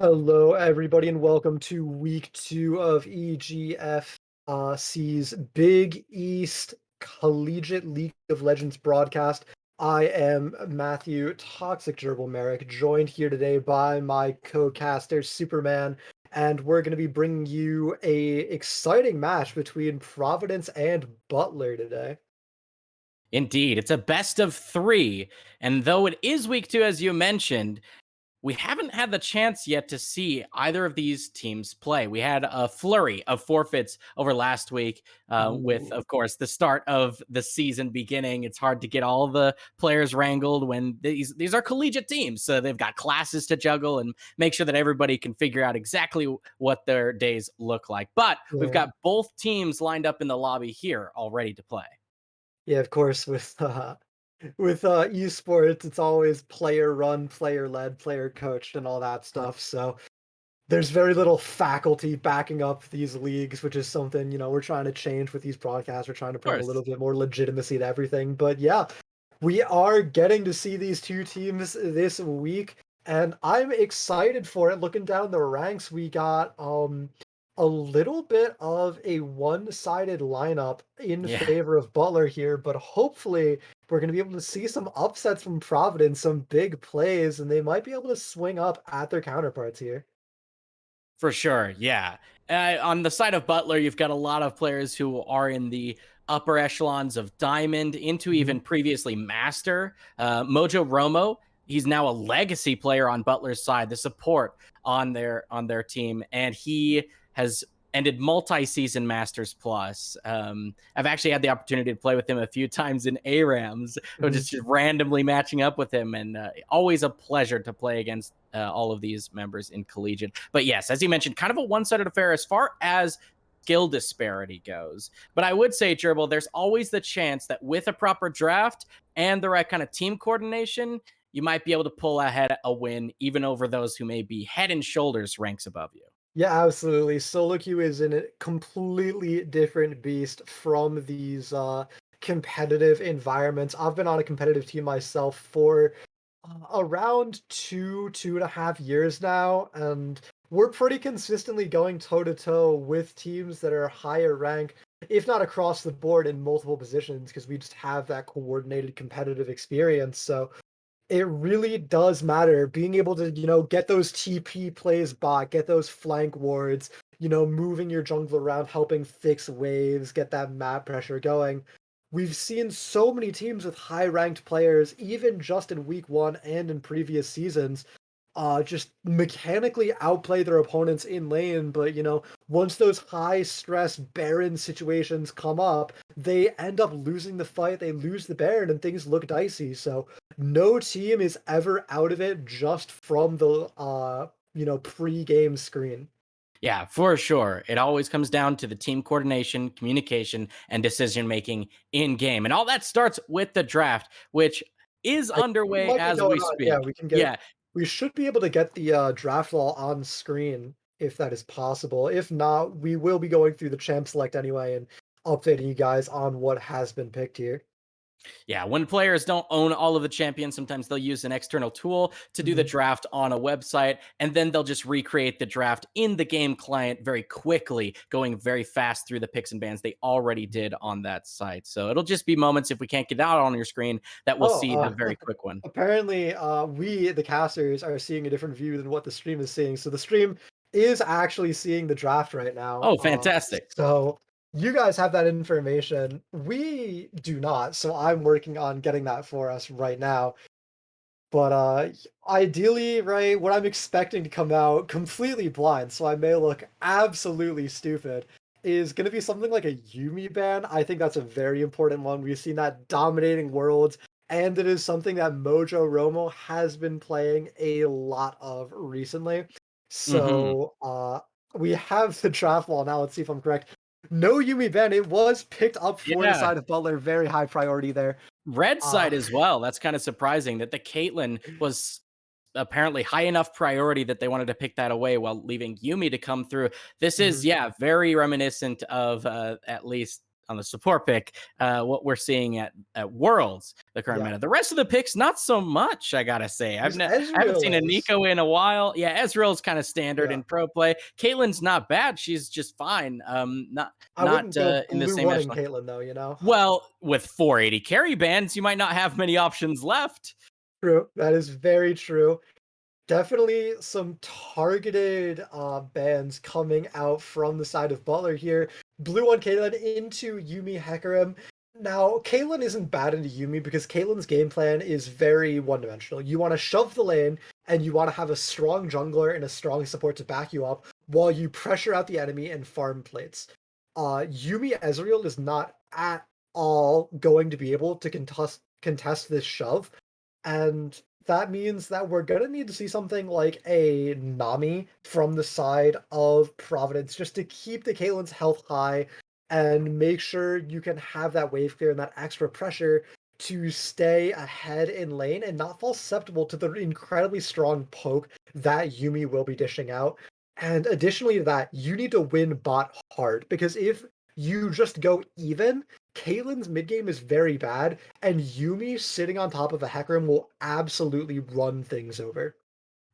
Hello, everybody, and welcome to week two of EGF C's Big East Collegiate League of Legends broadcast. I am Matthew Toxic Gerbil Merrick, joined here today by my co-caster Superman, and we're going to be bringing you a exciting match between Providence and Butler today. Indeed, it's a best of three. And though it is week two, as you mentioned, we haven't had the chance yet to see either of these teams play. We had a flurry of forfeits over last week, with, Ooh. of course, the start of the season beginning. It's hard to get all the players wrangled when these are collegiate teams, so they've got classes to juggle and make sure that everybody can figure out exactly what their days look like. But we've Yeah. got both teams lined up in the lobby here, all ready to play. Yeah, of course, with esports, it's always player run, player led, player coached, and all that stuff. So there's very little faculty backing up these leagues, which is something, we're trying to change with these broadcasts. We're trying to Of bring a course. little bit more legitimacy to everything. But yeah, we are getting to see these two teams this week, and I'm excited for it. Looking down the ranks, we got a little bit of a one-sided lineup in Yeah. favor of Butler here, but hopefully we're going to be able to see some upsets from Providence, some big plays, and they might be able to swing up at their counterparts here. For sure, yeah. On the side of Butler, you've got a lot of players who are in the upper echelons of Diamond into Mhm. even previously Master. Mojo Romo, he's now a legacy player on Butler's side, the support on their team, and he has ended multi-season Masters Plus. I've actually had the opportunity to play with him a few times in ARAMs, which Mhm. is just randomly matching up with him, and always a pleasure to play against all of these members in collegiate. But yes, as you mentioned, kind of a one-sided affair as far as skill disparity goes. But I would say, Gerbil, there's always the chance that with a proper draft and the right kind of team coordination, you might be able to pull ahead a win even over those who may be head and shoulders ranks above you. Yeah, absolutely. Solo queue is in a completely different beast from these competitive environments. I've been on a competitive team myself for around 2.5 years now, and we're pretty consistently going toe to toe with teams that are higher rank, if not across the board in multiple positions, because we just have that coordinated competitive experience. So it really does matter being able to, get those TP plays back, get those flank wards, moving your jungle around, helping fix waves, get that map pressure going. We've seen so many teams with high ranked players, even just in week one and in previous seasons, just mechanically outplay their opponents in lane. But, once those high stress Baron situations come up, they end up losing the fight, they lose the Baron, and things look dicey. So, no team is ever out of it just from the pre-game screen. Yeah, for sure. It always comes down to the team coordination, communication, and decision making in game. And all that starts with the draft, which is I think it underway might be as going we on. Yeah, speak. we can get Yeah, we should be able to get the draft law on screen if that is possible. If not, we will be going through the champ select anyway and updating you guys on what has been picked here. yeah. When players don't own all of the champions, sometimes they'll use an external tool to do the Mhm. draft on a website, and then they'll just recreate the draft in the game client very quickly, going very fast through the picks and bans they already did on that site. So it'll just be moments if we can't get out on your screen that we'll Oh, see the very quick one. apparently, we, the casters, are seeing a different view than what the stream is seeing. So the stream is actually seeing the draft right now. Oh, fantastic. So you guys have that information. We do not. So I'm working on getting that for us right now. But ideally, right, what I'm expecting to come out completely blind, so I may look absolutely stupid, is going to be something like a Yumi ban. I think that's a very important one. We've seen that dominating worlds, and it is something that Mojo Romo has been playing a lot of recently. Hmm. So we have the draft wall now. Let's see if I'm correct. No Yumi ban. It was picked up for the Yeah. side of Butler. Very high priority there. Red Uh, side as well. That's kind of surprising that the Caitlyn was apparently high enough priority that they wanted to pick that away while leaving Yumi to come through. This is, mhm. yeah, very reminiscent of at least on the support pick, what we're seeing at Worlds, the current Yeah. meta. The rest of the picks, not so much. I gotta say, Because I haven't seen a Ezreal is, Nico in a while. Yeah, Ezreal's kind of standard yeah. in pro play. Caitlyn's not bad. She's just fine. I wouldn't go in the blue same one in echelon. Caitlyn though, you know? Well, with 480 carry bands, you might not have many options left. True. That is very true. Definitely some targeted bans coming out from the side of Butler here. Blue on Caitlyn into Yumi Hecarim. Now, Caitlyn isn't bad into Yumi because Caitlyn's game plan is very one-dimensional. You want to shove the lane, and you want to have a strong jungler and a strong support to back you up while you pressure out the enemy and farm plates. Yumi Ezreal is not at all going to be able to contest this shove, and that means that we're gonna need to see something like a Nami from the side of Providence just to keep the Caitlyn's health high and make sure you can have that wave clear and that extra pressure to stay ahead in lane and not fall susceptible to the incredibly strong poke that Yumi will be dishing out. And additionally to that, you need to win bot hard because if you just go even, Caitlyn's mid game is very bad, and Yumi sitting on top of a Hecarim will absolutely run things over.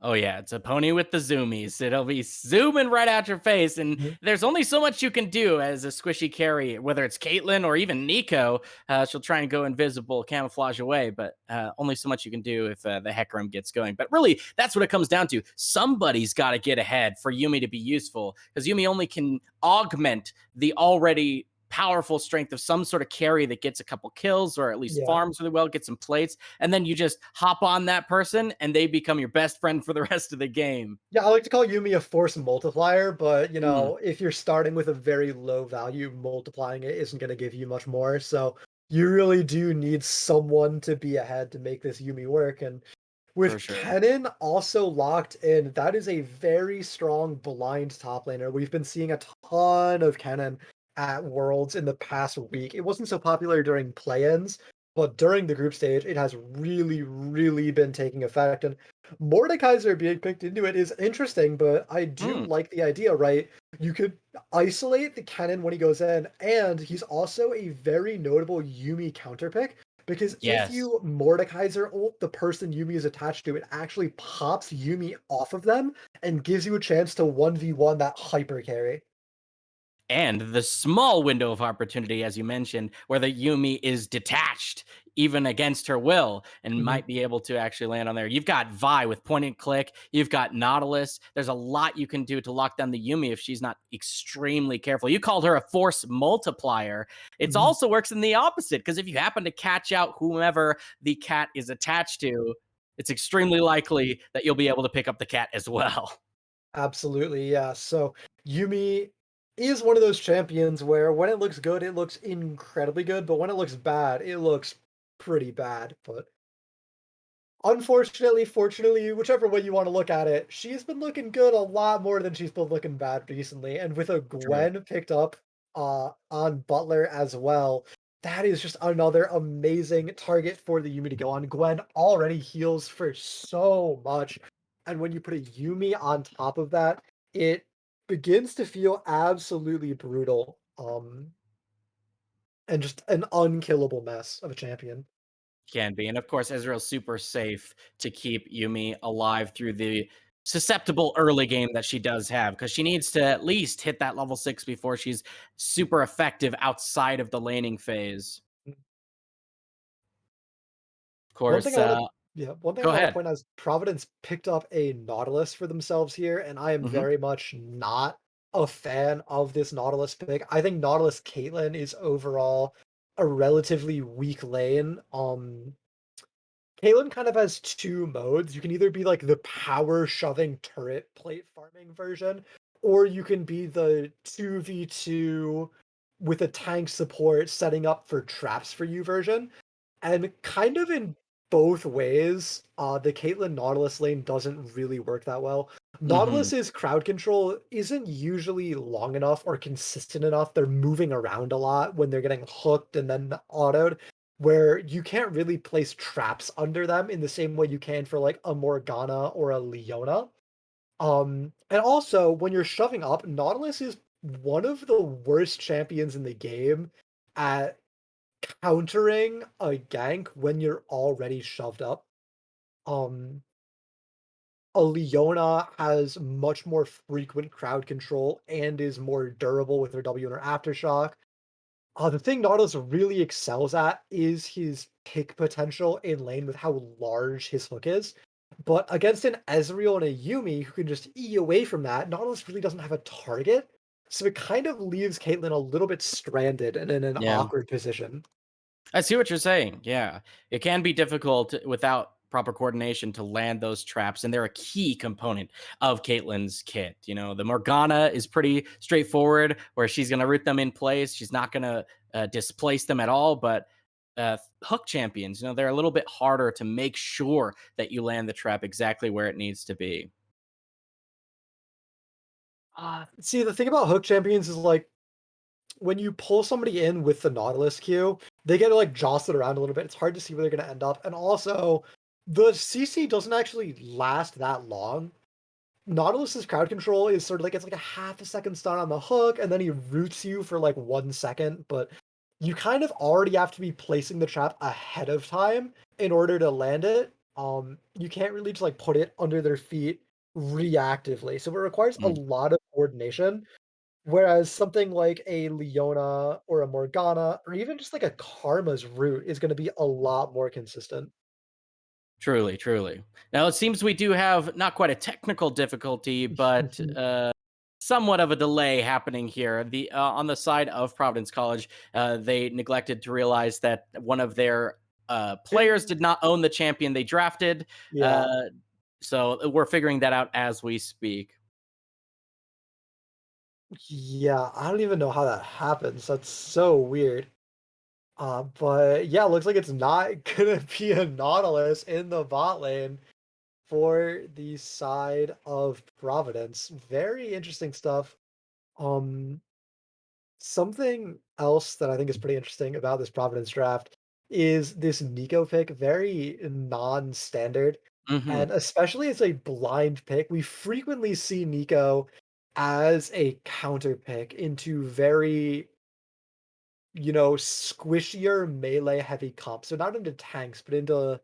Oh yeah, it's a pony with the zoomies. It'll be zooming right at your face, and Mhm. there's only so much you can do as a squishy carry, whether it's Caitlyn or even Nico. She'll try and go invisible, camouflage away, but only so much you can do if the Hecarim gets going. But really, that's what it comes down to. Somebody's got to get ahead for Yumi to be useful, because Yumi only can augment the already powerful strength of some sort of carry that gets a couple kills or at least Yeah. farms really well, gets some plates, and then you just hop on that person and they become your best friend for the rest of the game. Yeah, I like to call Yumi a force multiplier, but Mm, if you're starting with a very low value, multiplying it isn't going to give you much more. So you really do need someone to be ahead to make this Yumi work. And for with sure. Kennen also locked in, that is a very strong blind top laner. We've been seeing a ton of Kennen at Worlds in the past week. It wasn't so popular during play-ins, but during the group stage, it has really, really been taking effect. And Mordekaiser being picked into it is interesting, but I do Mm, like the idea, right? You could isolate the Kennen when he goes in, and he's also a very notable Yumi counter pick because if yes. you Mordekaiser ult the person Yumi is attached to, it actually pops Yumi off of them and gives you a chance to 1v1 that hyper carry. And the small window of opportunity, as you mentioned, where the Yumi is detached even against her will and Mhm. might be able to actually land on there. You've got Vi with point and click. You've got Nautilus. There's a lot you can do to lock down the Yumi if she's not extremely careful. You called her a force multiplier. It Mhm. also works in the opposite, because if you happen to catch out whomever the cat is attached to, it's extremely likely that you'll be able to pick up the cat as well. Absolutely, yeah. So Yumi is one of those champions where when it looks good, it looks incredibly good, but when it looks bad, it looks pretty bad. But unfortunately, fortunately, whichever way you want to look at it, she's been looking good a lot more than she's been looking bad recently. And with a True. Gwen picked up on Butler as well, that is just another amazing target for the Yumi to go on. Gwen already heals for so much. And when you put a Yumi on top of that, it begins to feel absolutely brutal. And just an unkillable mess of a champion. Can be. And of course, Ezreal's super safe to keep Yumi alive through the susceptible early game that she does have, because she needs to at least hit that level 6 before she's super effective outside of the laning phase. Of One thing course, I wanna Yeah, one thing I go wanna ahead. point out is Providence picked up a Nautilus for themselves here, and I am Mhm. very much not a fan of this Nautilus pick. I think Nautilus Caitlyn is overall a relatively weak lane. Caitlyn kind of has two modes. You can either be like the power shoving turret plate farming version, or you can be the 2v2 with a tank support setting up for traps for you version. And kind of in both ways, the Caitlyn Nautilus lane doesn't really work that well. Mhm. Nautilus's crowd control isn't usually long enough or consistent enough. They're moving around a lot when they're getting hooked and then autoed, where you can't really place traps under them in the same way you can for like a Morgana or a Leona. And also when you're shoving up, Nautilus is one of the worst champions in the game at countering a gank when you're already shoved up. Um, a Leona has much more frequent crowd control and is more durable with her W and her aftershock. The thing Nautilus really excels at is his pick potential in lane with how large his hook is. But against an Ezreal and a Yumi who can just E away from that, Nautilus really doesn't have a target. So it kind of leaves Caitlyn a little bit stranded and in an Yeah. awkward position. I see what you're saying. Yeah. It can be difficult without proper coordination to land those traps, and they're a key component of Caitlyn's kit. You know, the Morgana is pretty straightforward, where she's going to root them in place. She's not going to displace them at all. But hook champions, you know, they're a little bit harder to make sure that you land the trap exactly where it needs to be. See, the thing about hook champions is like when you pull somebody in with the Nautilus queue, they get like jostled around a little bit. It's hard to see where they're going to end up. And also, the CC doesn't actually last that long. Nautilus's crowd control is sort of like it's like a half a second stun on the hook, and then he roots you for like 1 second. But you kind of already have to be placing the trap ahead of time in order to land it. You can't really just like put it under their feet reactively. So it requires a Mm, lot of coordination. Whereas something like a Leona or a Morgana, or even just like a Karma's route is going to be a lot more consistent. truly, truly. Now, it seems we do have not quite a technical difficulty, but somewhat of a delay happening here. The On the side of Providence College, they neglected to realize that one of their players did not own the champion they drafted. Yeah. Uh, so we're figuring that out as we speak. Yeah, I don't even know how that happens. That's so weird. But yeah, looks like it's not gonna be a Nautilus in the bot lane for the side of Providence. Very interesting stuff. Um, Something else that I think is pretty interesting about this Providence draft is this Nico pick, very non-standard, Hmm. and especially as a blind pick, we frequently see Nico as a counter pick into very, squishier melee heavy comps. So not into tanks, but into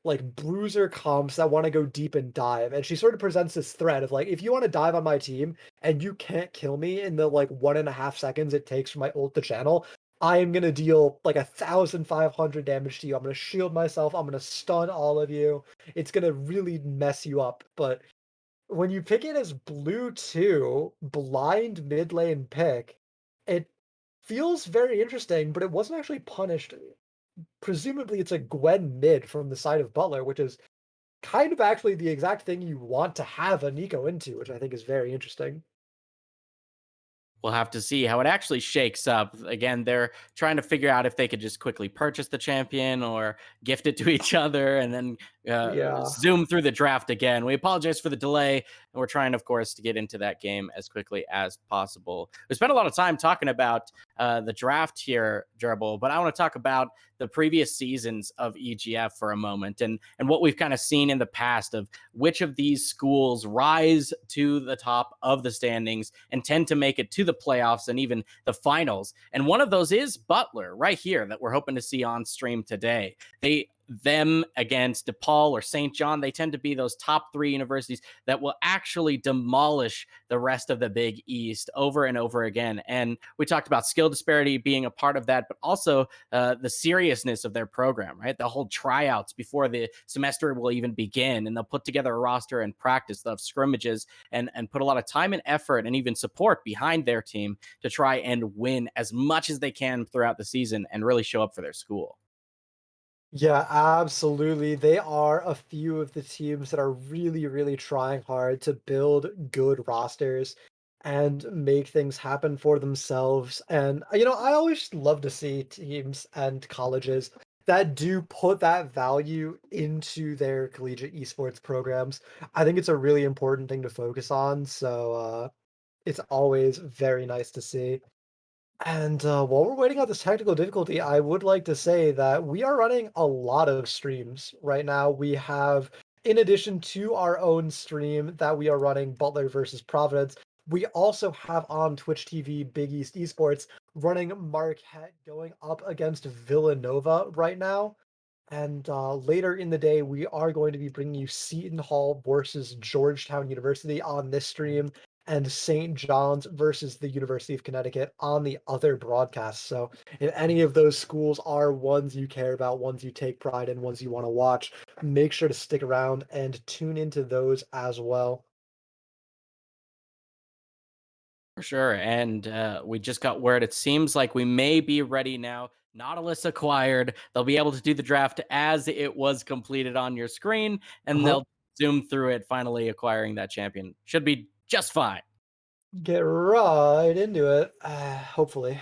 like bruiser comps that want to go deep and dive. And she sort of presents this threat of like, if you want to dive on my team and you can't kill me in the like 1.5 seconds it takes for my ult to channel, I am gonna deal like 1,500 damage to you. I'm gonna shield myself. I'm gonna stun all of you. It's gonna really mess you up. But when you pick it as blue 2, blind mid lane pick, it feels very interesting, but it wasn't actually punished. Presumably, it's a Gwen mid from the side of Butler, which is kind of actually the exact thing you want to have a Nico into, which I think is very interesting. We'll have to see how it actually shakes up. Again, they're trying to figure out if they could just quickly purchase the champion or gift it to each other and then Yeah. zoom through the draft again. We apologize for the delay, and we're trying, of course, to get into that game as quickly as possible. We spent a lot of time talking about the draft here, Gerbil, but I want to talk about the previous seasons of EGF for a moment and what we've kind of seen in the past of which of these schools rise to the top of the standings and tend to make it to the playoffs and even the finals. And one of those is Butler right here that we're hoping to see on stream today. Them against DePaul or St. John, they tend to be those top three universities that will actually demolish the rest of the Big East over and over again. And we talked about skill disparity being a part of that, but also the seriousness of their program, right? They'll hold tryouts before the semester will even begin, and they'll put together a roster and practice. They'll have scrimmages and put a lot of time and effort and even support behind their team to try and win as much as they can throughout the season and really show up for their school. Yeah, absolutely. They are a few of the teams that are really, really trying hard to build good rosters and make things happen for themselves. And, I always love to see teams and colleges that do put that value into their collegiate esports programs. I think it's a really important thing to focus on. So, it's always very nice to see. And while we're waiting out this technical difficulty, I would like to say that we are running a lot of streams right now. We have, in addition to our own stream that we are running Butler versus Providence, We also have on Twitch TV Big East Esports running Marquette going up against Villanova right now. And later in the day, we are going to be bringing you Seton Hall versus Georgetown University on this stream, and St. John's versus the University of Connecticut on the other broadcast. So, if any of those schools are ones you care about, ones you take pride in, ones you want to watch, make sure to stick around and tune into those as well. For sure. And we just got word. It seems like we may be ready now. Nautilus acquired. They'll be able to do the draft as it was completed on your screen, and Uh-huh. they'll zoom through it, finally acquiring that champion. Should be just fine. Get right into it, hopefully.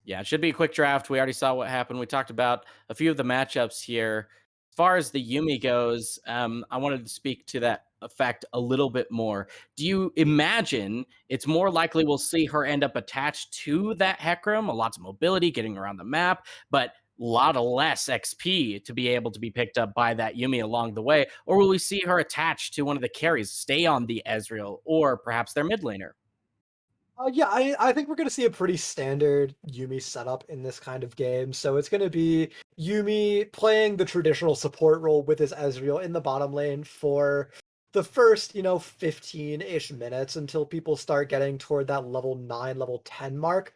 Yeah, it should be a quick draft. We already saw what happened. We talked about a few of the matchups here. As far as the Yumi goes, I wanted to speak to that effect a little bit more. Do you imagine it's more likely we'll see her end up attached to that Hecarim? Lots of mobility, getting around the map, but a lot of less XP to be able to be picked up by that Yumi along the way? Or will we see her attached to one of the carries, stay on the Ezreal, or perhaps their mid laner? Yeah, I think we're gonna see a pretty standard Yuumi setup in this kind of game. So it's gonna be Yuumi playing the traditional support role with his Ezreal in the bottom lane for the first, 15-ish minutes until people start getting toward that level 9, level 10 mark.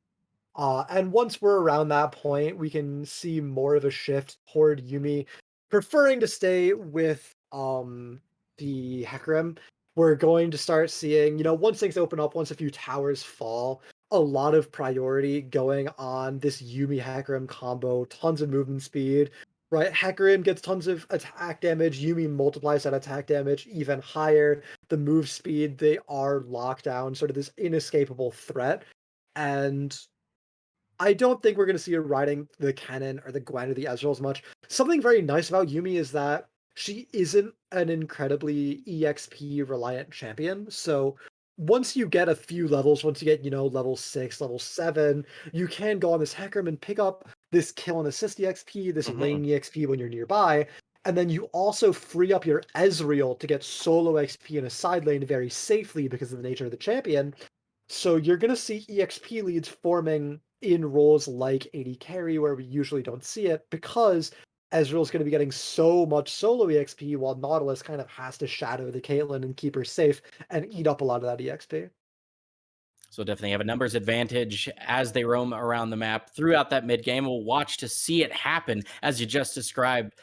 And once we're around that point, we can see more of a shift toward Yumi preferring to stay with the Hecarim. We're going to start seeing, once things open up, once a few towers fall, a lot of priority going on this Yumi Hecarim combo, tons of movement speed. Right, Hecarim gets tons of attack damage. Yumi multiplies that attack damage even higher. The move speed, they are locked down, sort of this inescapable threat. And I don't think we're going to see her riding the Kennen or the Gwen or the Ezreal as much. Something very nice about Yumi is that she isn't an incredibly EXP reliant champion. So once you get a few levels, once you get, level 6, level 7, you can go on this Hecarim and pick up this kill and assist EXP, this Mhm. lane EXP when you're nearby. And then you also free up your Ezreal to get solo XP in a side lane very safely because of the nature of the champion. So you're going to see EXP leads forming in roles like AD carry, where we usually don't see it, because Ezreal's going to be getting so much solo EXP, while Nautilus kind of has to shadow the Caitlyn and keep her safe and eat up a lot of that EXP. So definitely have a numbers advantage as they roam around the map throughout that mid game. We'll watch to see it happen as you just described.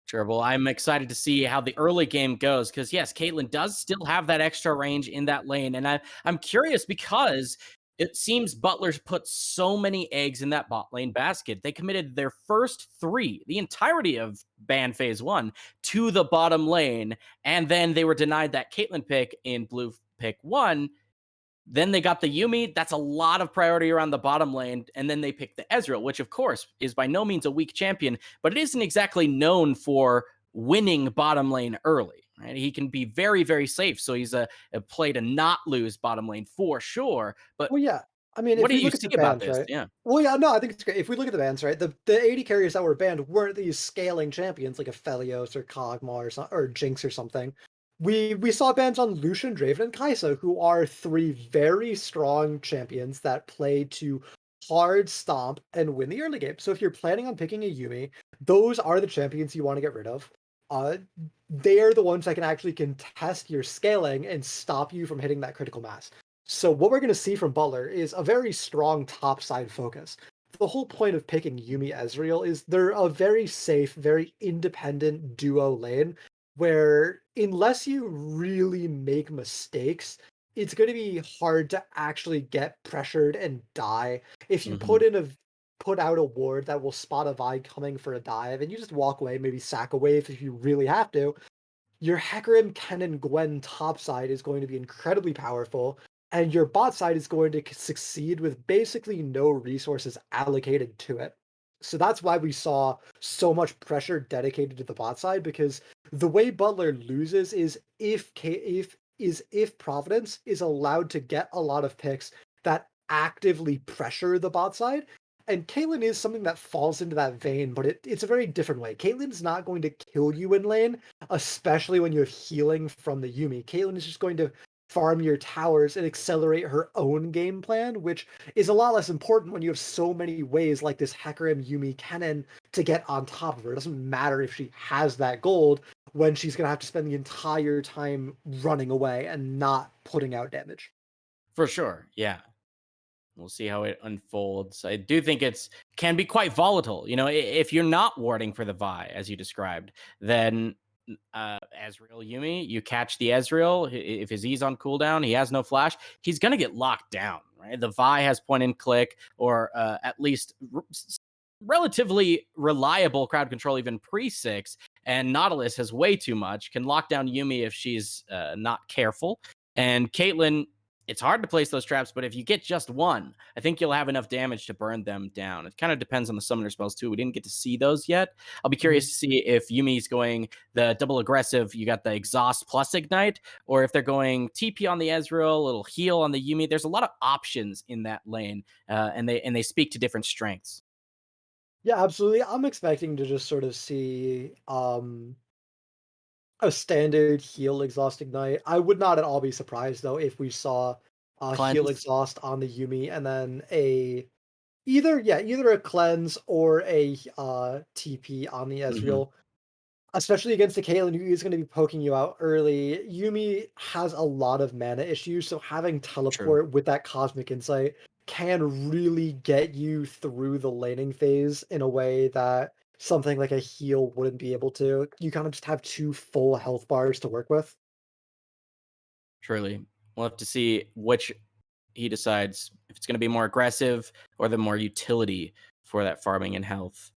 Sure. Well, I'm excited to see how the early game goes because yes, Caitlyn does still have that extra range in that lane, and I'm curious because it seems Butler's put so many eggs in that bot lane basket. They committed their first three, the entirety of ban phase one, to the bottom lane, and then they were denied that Caitlyn pick in blue pick one. Then they got the Yumi. That's a lot of priority around the bottom lane. And then they picked the Ezreal, which, of course, is by no means a weak champion, but it isn't exactly known for winning bottom lane early. Right? He can be very, very safe. So he's a play to not lose bottom lane for sure. But Well, yeah. I mean, what if do we you look at see the about bans, this? right? Yeah. Well, yeah, no, I think it's great. If we look at the bans, right, the 80 carriers that were banned weren't these scaling champions like a Felios or Kog'Maw or Jinx or something. We saw bans on Lucian, Draven, and Kai'Sa, who are three very strong champions that play to hard stomp and win the early game. So if you're planning on picking a Yumi, those are the champions you want to get rid of. Uh, they're the ones that can actually contest your scaling and stop you from hitting that critical mass. So what we're going to see from Butler is a very strong topside focus. The whole point of picking Yumi Ezreal is they're a very safe, very independent duo lane where unless you really make mistakes, it's going to be hard to actually get pressured and die. If you Hmm. put out a ward that will spot a Vi coming for a dive and you just walk away, maybe sack a wave if you really have to, your Hecarim, Kennen, Gwen top side is going to be incredibly powerful, and your bot side is going to succeed with basically no resources allocated to it. So that's why we saw so much pressure dedicated to the bot side, because the way Butler loses is if Providence is allowed to get a lot of picks that actively pressure the bot side, And Caitlyn is something that falls into that vein, but it's a very different way. Caitlyn's not going to kill you in lane, especially when you have healing from the Yuumi. Caitlyn is just going to farm your towers and accelerate her own game plan, which is a lot less important when you have so many ways like this Hecarim Yuumi Kennen to get on top of her. It doesn't matter if she has that gold when she's going to have to spend the entire time running away and not putting out damage. For sure. Yeah. We'll see how it unfolds. I do think it's can be quite volatile. You know, if you're not warding for the Vi, as you described, then Ezreal Yumi, you catch the Ezreal. If his E's on cooldown, he has no flash, he's going to get locked down, right? The Vi has point and click, or at least relatively reliable crowd control, even pre six. And Nautilus has way too much, can lock down Yumi if she's not careful. And Caitlyn, it's hard to place those traps, but if you get just one, I think you'll have enough damage to burn them down. It kind of depends on the summoner spells too. We didn't get to see those yet. I'll be curious to see if Yumi's going the double aggressive, you got the exhaust plus ignite, or if they're going TP on the Ezreal, a little heal on the Yumi. There's a lot of options in that lane, and they speak to different strengths. Yeah, absolutely. I'm expecting to just sort of see a standard heal exhaust ignite. I would not at all be surprised though if we saw a heal Cleanse. exhaust on the Yuumi and then a either a cleanse or a TP on the Hmm. Ezreal. Especially against a Caitlyn who is going to be poking you out early. Yumi has a lot of mana issues, so having True. teleport with that cosmic insight can really get you through the laning phase in a way that something like a heal wouldn't be able to. You kind of just have two full health bars to work with. Truly. We'll have to see which he decides if it's going to be more aggressive or the more utility for that farming and health.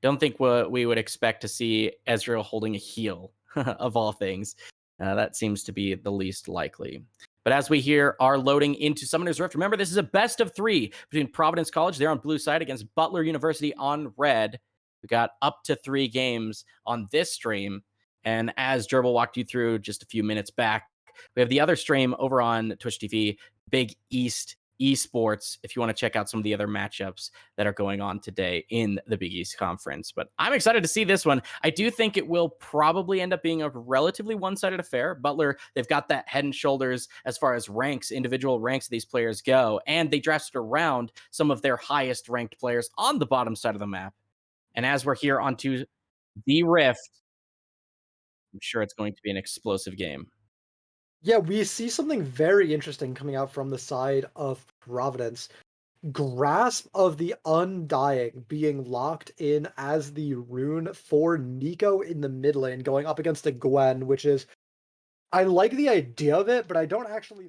Don't think what we would expect to see Ezreal holding a heal of all things. That seems to be the least likely. But as we here are loading into Summoner's Rift, remember this is a best of three between Providence College, they're on blue side, against Butler University on red. We got up to 3 games on this stream. And as Gerbil walked you through just a few minutes back, we have the other stream over on Twitch TV, Big East Esports, if you want to check out some of the other matchups that are going on today in the Big East Conference. But I'm excited to see this one. I do think it will probably end up being a relatively one-sided affair. Butler, they've got that head and shoulders as far as ranks, individual ranks of these players go, and they drafted around some of their highest ranked players on the bottom side of the map. And as we're here onto the Rift, I'm sure it's going to be an explosive game. Yeah, we see something very interesting coming out from the side of Providence. Grasp of the Undying being locked in as the rune for Nico in the mid lane, going up against a Gwen, which is I like the idea of it, but I don't actually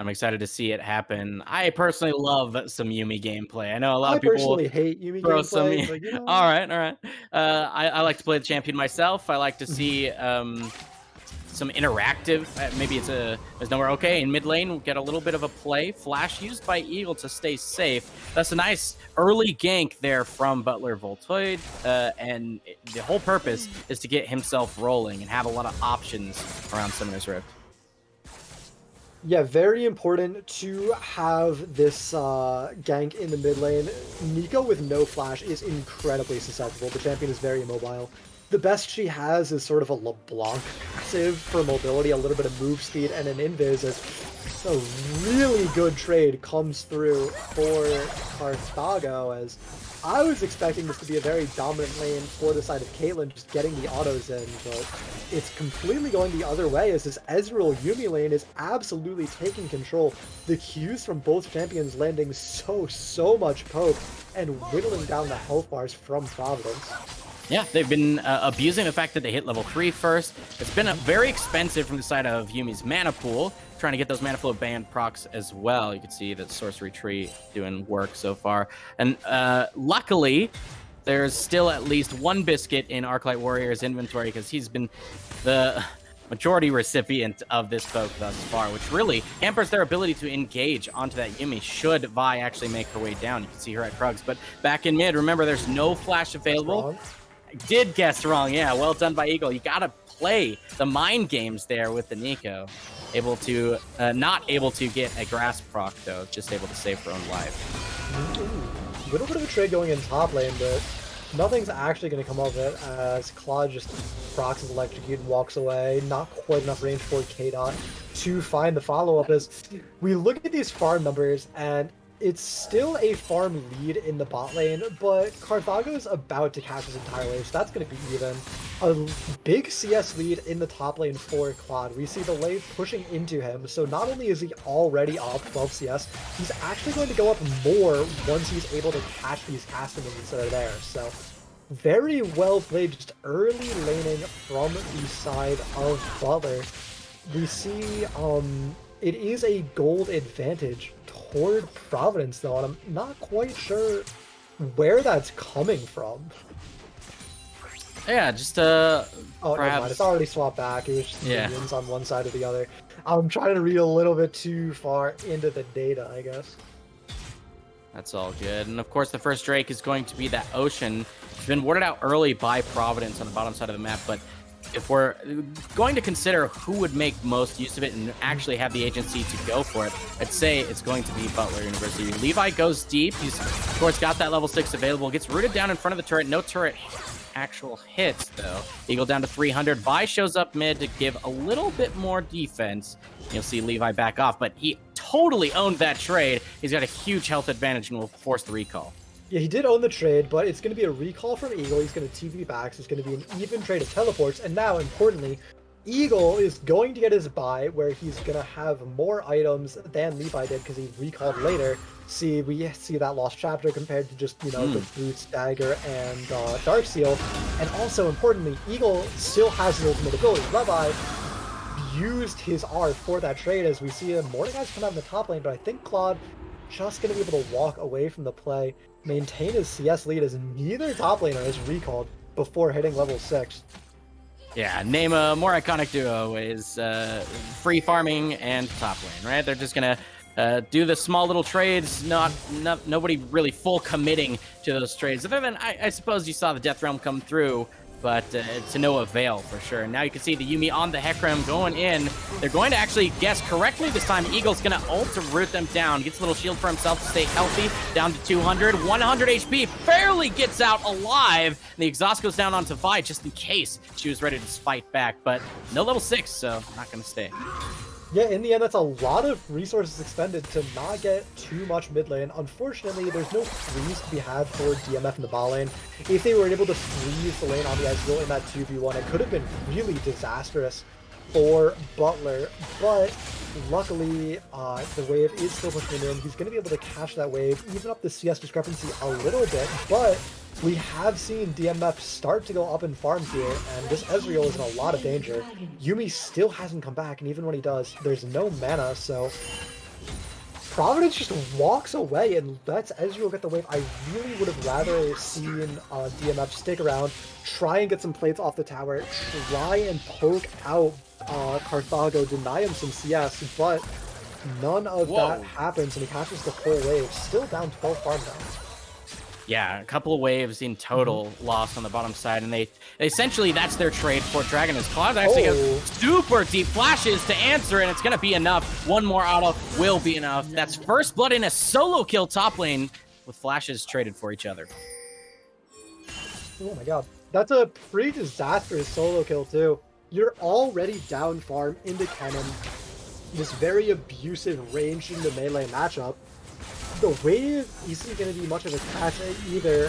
I'm excited to see it happen. I personally love some Yumi gameplay. I know a lot I of people personally hate Yumi throw some. gameplay, but you All know, right, all right. I like to play the champion myself. I like to see some interactive. Maybe there's nowhere. Okay, in mid lane, we'll get a little bit of a play. Flash used by Eagle to stay safe. That's a nice early gank there from Butler Voltoid, and the whole purpose is to get himself rolling and have a lot of options around Summoner's Rift. yeah, very important to have this gank in the mid lane. Nico with no flash is incredibly susceptible. The champion is very immobile. The best she has is sort of a LeBlanc passive for mobility, a little bit of move speed, and an invis as a really good trade comes through for Carthago, as I was expecting this to be a very dominant lane for the side of Caitlyn, just getting the autos in, but it's completely going the other way as this Ezreal Yumi lane is absolutely taking control. The Qs from both champions landing so much poke and whittling down the health bars from Providence. Yeah, they've been abusing the fact that they hit level 3 first. It's been very expensive from the side of Yumi's mana pool, trying to get those mana flow band procs as well. You can see that Sorcery Tree doing work so far. And luckily, there's still at least one biscuit in Arclight Warrior's inventory because he's been the majority recipient of this poke thus far, which really hampers their ability to engage onto that Yumi should Vi actually make her way down. You can see her at Krugs, but back in mid, remember, there's no flash available. I did guess wrong. Yeah, well done by Eagle. You got to play the mind games there with the Nico. Able to, not able to get a grass proc, though. Just able to save her own life. A little bit of a trade going in top lane, but nothing's actually going to come of it as Claude just procs his electrocute and walks away. Not quite enough range for K-Dot to find the follow-up as we look at these farm numbers, and it's still a farm lead in the bot lane, but Carthago's about to catch his entire wave, so that's going to be even. A big CS lead in the top lane for Claude. We see the wave pushing into him, so not only is he already up 12 CS, he's actually going to go up more once he's able to catch these casting minions that are there. So very well played, just early laning from the side of Butler. We see it is a gold advantage toward Providence, though, and I'm not quite sure where that's coming from. Yeah, just oh, perhaps... never mind. It's already swapped back. It was just Yeah. minions on one side or the other. I'm trying to read a little bit too far into the data, I guess. That's all good. And of course, the first Drake is going to be that Ocean. It's been warded out early by Providence on the bottom side of the map, but if we're going to consider who would make most use of it and actually have the agency to go for it, I'd say it's going to be Butler University. Levi goes deep. He's, of course, got that level 6 available. Gets rooted down in front of the turret. No turret actual hits, though. Eagle down to 300. Vi shows up mid to give a little bit more defense. You'll see Levi back off, but he totally owned that trade. He's got a huge health advantage and will force the recall. Yeah, he did own the trade, but it's going to be a recall from Eagle. He's going to TV back, so it's going to be an even trade of teleports. And now, importantly, Eagle is going to get his buy, where he's going to have more items than Levi did because he recalled later. See, we see that lost chapter compared to just, you know, the boots, dagger, and dark seal. And also, importantly, Eagle still has his ultimate ability. Levi used his R for that trade, as we see Mordecai's come out in the top lane, but I think Claude just going to be able to walk away from the play, maintain his CS lead, as neither top laner is recalled before hitting level 6. Yeah, name a more iconic duo is free farming and top lane, right? They're just gonna do the small little trades, nobody really full committing to those trades. Other than, I suppose you saw the Death Realm come through, but to no avail for sure. And now you can see the Yumi on the Hecarim going in. They're going to actually guess correctly this time. Eagle's going to ult to root them down. Gets a little shield for himself to stay healthy. Down to 200. 100 HP. Barely gets out alive. And the exhaust goes down onto Vi just in case she was ready to fight back. But no level 6, so not going to stay. Yeah, in the end, that's a lot of resources expended to not get too much mid lane. Unfortunately, there's no freeze to be had for DMF in the bot lane. If they were able to freeze the lane on the Ezreal in that 2v1, it could have been really disastrous for Butler. But luckily, the wave is still pushing him in. He's going to be able to catch that wave, even up the CS discrepancy a little bit. But we have seen DMF start to go up in farms here, and this Ezreal is in a lot of danger. Yumi still hasn't come back, and even when he does, there's no mana, so Providence just walks away and lets Ezreal get the wave. I really would have rather seen DMF stick around, try and get some plates off the tower, try and poke out Carthago, deny him some CS, but none of that happens, and he catches the full wave. Still down 12 farm down. Yeah, a couple of waves in total lost on the bottom side, and they essentially, that's their trade for Dragon. As Cloud actually has super deep flashes to answer, and it's going to be enough. One more auto will be enough. That's first blood in a solo kill top lane with flashes traded for each other. Oh my god. That's a pretty disastrous solo kill, too. You're already down farm into Cannon. This very abusive range in the melee matchup. The wave isn't going to be much of a catch either.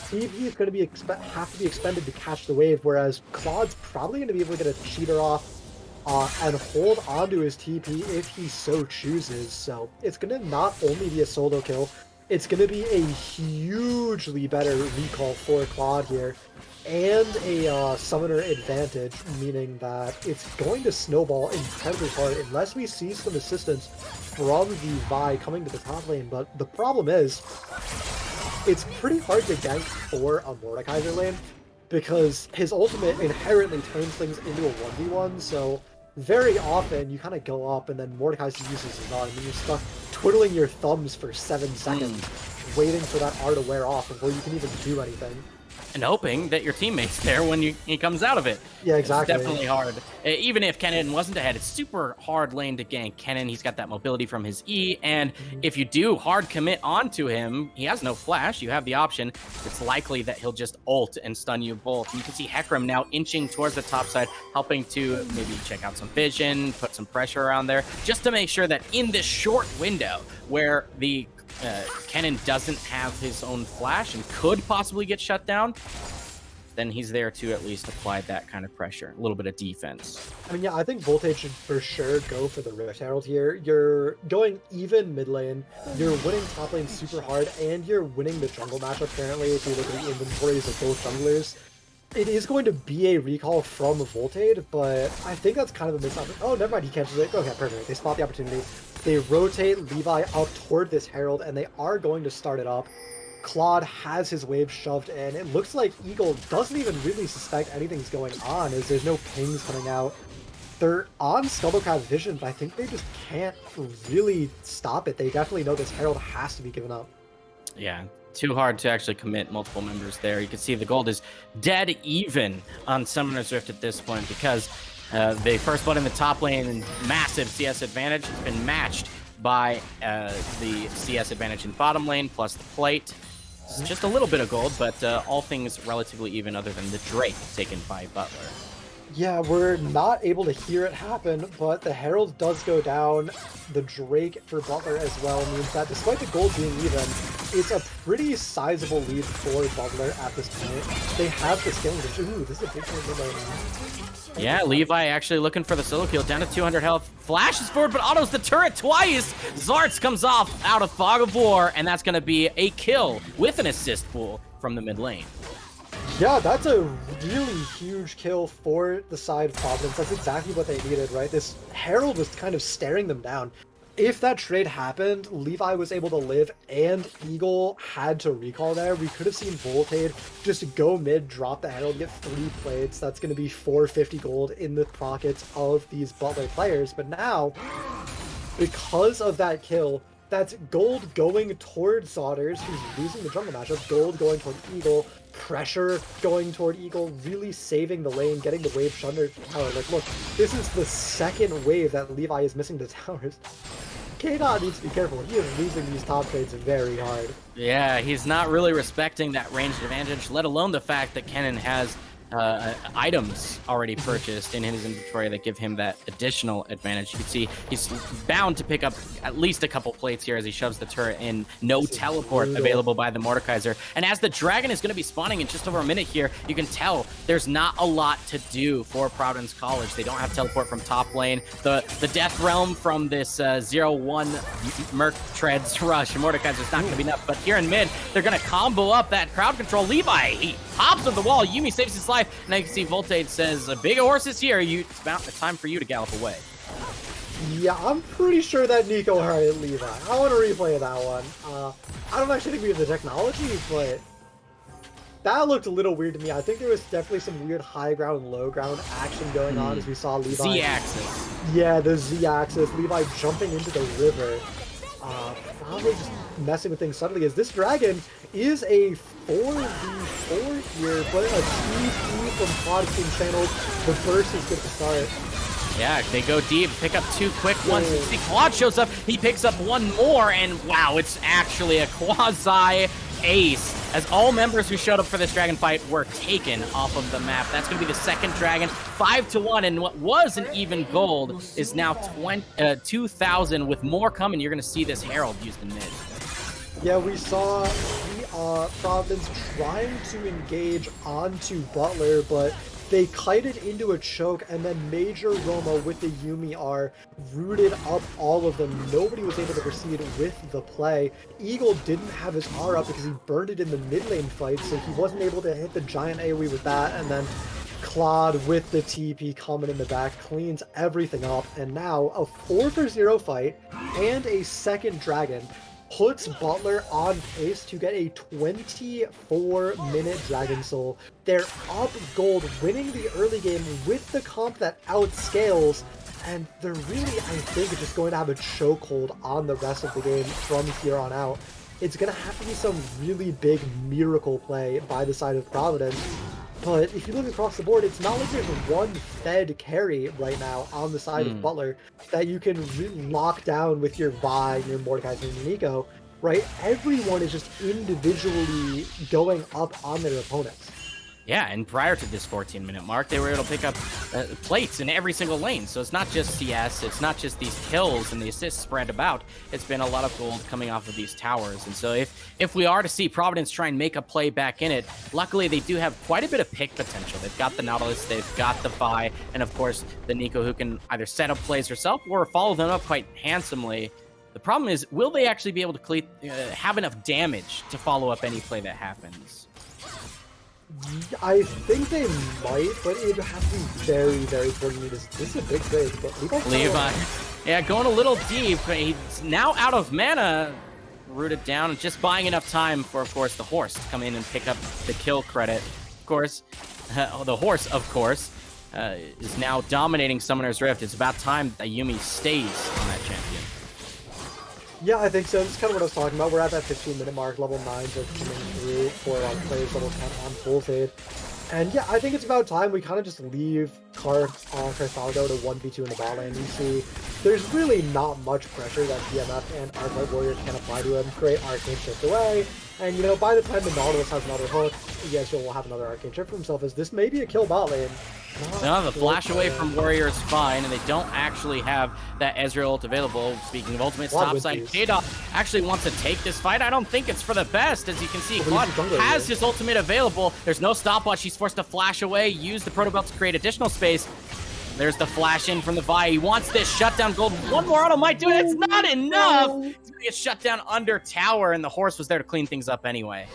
TP is going to have to be expended to catch the wave, whereas Claude's probably going to be able to get a cheater off and hold onto his TP if he so chooses. So it's going to not only be a solo kill, it's going to be a hugely better recall for Claude here, and a summoner advantage, meaning that it's going to snowball incredibly hard unless we see some assistance from the Vi coming to the top lane. But the problem is, it's pretty hard to gank for a Mordekaiser lane, because his ultimate inherently turns things into a 1v1, so very often you kind of go up and then Mordekaiser uses his R, and then you're stuck twiddling your thumbs for 7 seconds, waiting for that R to wear off before you can even do anything. And hoping that your teammate's there when he comes out of it. Yeah, exactly. It's definitely hard. Even if Kennen wasn't ahead, it's super hard lane to gank Kennen. He's got that mobility from his E, and if you do hard commit onto him, he has no flash. You have the option. It's likely that he'll just ult and stun you both. You can see Hecarim now inching towards the top side, helping to maybe check out some vision, put some pressure around there, just to make sure that in this short window where the Kennen doesn't have his own flash and could possibly get shut down, then he's there to at least apply that kind of pressure, a little bit of defense. I mean, yeah, I think Voltage should for sure go for the Rift Herald here. You're going even mid lane, you're winning top lane super hard, and you're winning the jungle matchup currently if you look at the inventories of both junglers. It is going to be a recall from Voltage, but I think that's kind of a missed opportunity. Oh, never mind, he catches it. Okay, perfect. They spot the opportunity. They rotate Levi up toward this Herald, and they are going to start it up. Claude has his wave shoved in. It looks like Eagle doesn't even really suspect anything's going on, as there's no pings coming out. They're on Scuttlecraft vision, but I think they just can't really stop it. They definitely know this Herald has to be given up. Yeah, too hard to actually commit multiple members there. You can see the gold is dead even on Summoner's Rift at this point, because the first blood in the top lane and massive CS advantage has been matched by the CS advantage in bottom lane, plus the plate. It's just a little bit of gold, but all things relatively even other than the Drake taken by Butler. Yeah, we're not able to hear it happen, but the Herald does go down. The Drake for Butler as well means that despite the gold being even, it's a pretty sizable lead for Butler at this point. They have the scaling advantage. Ooh, this is a big one. Yeah, Levi actually looking for the solo kill, down to 200 health. Flashes forward, but autos the turret twice. Zarts comes off out of Fog of War, and that's going to be a kill with an assist pool from the mid lane. Yeah, that's a really huge kill for the side of Providence. That's exactly what they needed, right? This Herald was kind of staring them down. If that trade happened, Levi was able to live, and Eagle had to recall there. We could have seen Voltage just go mid, drop the Herald, get 3 plates. That's going to be 450 gold in the pockets of these Butler players. But now, because of that kill, that's gold going toward Sodders, who's losing the jungle matchup, gold going toward Eagle, pressure going toward Eagle, really saving the lane, getting the wave shunned to tower. Like, look, this is the second wave that Levi is missing the towers. K-Dot needs to be careful. He is losing these top trades very hard. Yeah, he's not really respecting that ranged advantage, let alone the fact that Kennen has items already purchased in his inventory that give him that additional advantage. You can see he's bound to pick up at least a couple plates here as he shoves the turret in. No teleport available by the Mordekaiser. And as the dragon is going to be spawning in just over a minute here, you can tell there's not a lot to do for Providence College. They don't have teleport from top lane. The Death Realm from this 0-1 Merc Treads rush, Mordekaiser's not going to be enough. But here in mid, they're going to combo up that crowd control. Levi, he hops on the wall. Yumi saves his life. Now you can see Voltage says, "A big horse is here. It's time for you to gallop away." Yeah, I'm pretty sure that Nico hurt Levi. I want to replay that one. I don't actually think we have the technology, but that looked a little weird to me. I think there was definitely some weird high ground, low ground action going on as we saw Levi. Z-axis. Yeah, the Z-axis. Levi jumping into the river. Probably just messing with things subtly, as this dragon is a 4v4 here, but a TP from Prodigy channels. The burst is good to start. Yeah, they go deep, pick up 2 quick ones. See, Claude shows up, he picks up 1 more, and wow, it's actually a quasi-ace, as all members who showed up for this dragon fight were taken off of the map. That's going to be the second dragon, 5-1, and what was an even gold is now 2,000 with more coming. You're going to see this Herald used in mid. Yeah, we saw Providence trying to engage onto Butler, but they kited into a choke, and then Major Roma with the Yumi R rooted up all of them. Nobody was able to proceed with the play. Eagle didn't have his R up because he burned it in the mid lane fight, so he wasn't able to hit the giant AoE with that, and then Claude with the TP coming in the back cleans everything up, and now a 4-0 fight and a second dragon puts Butler on pace to get a 24-minute Dragon Soul. They're up gold, winning the early game with the comp that outscales, and they're really, I think, just going to have a chokehold on the rest of the game from here on out. It's going to have to be some really big miracle play by the side of Providence. But if you look across the board, it's not like there's one fed carry right now on the side of Butler that you can really lock down with your Vi, your Mordecai, and your Nico, right? Everyone is just individually going up on their opponents. Yeah, and prior to this 14-minute mark, they were able to pick up plates in every single lane. So it's not just CS, it's not just these kills and the assists spread about. It's been a lot of gold coming off of these towers. And so if we are to see Providence try and make a play back in it, luckily they do have quite a bit of pick potential. They've got the Nautilus, they've got the Vi, and of course the Nico, who can either set up plays herself or follow them up quite handsomely. The problem is, will they actually be able to have enough damage to follow up any play that happens? I think they might, but it would have to be very, very coordinated. This is a big trade, but Levi, yeah, going a little deep. He's now out of mana, rooted down, and just buying enough time for, of course, the horse to come in and pick up the kill credit. Of course, the horse, of course, is now dominating Summoner's Rift. It's about time that Yumi stays on that champion. Yeah, I think so. That's kind of what I was talking about. We're at that 15-minute mark, level 9s are coming through for a lot of players, level 10 on full fade. And yeah, I think it's about time we kind of just leave Carthago to 1v2 in the bot lane. You see, there's really not much pressure that DMF and Arclight Warriors can apply to him. Great Arcane Shift away. And, you know, by the time the Nautilus has another hook, EGF will have another Arcane Shift for himself, as this may be a kill bot lane. No, the flash away from Warrior is fine, and they don't actually have that Ezreal ult available. Speaking of ultimates, topside, K-Dot actually wants to take this fight. I don't think it's for the best. As you can see, Claude has his ultimate available. There's no stopwatch. He's forced to flash away, use the Proto Belt to create additional space. There's the flash in from the Vi. He wants this shutdown gold. One more auto might do it. It's not enough. He's going to get shut down under tower, and the horse was there to clean things up anyway.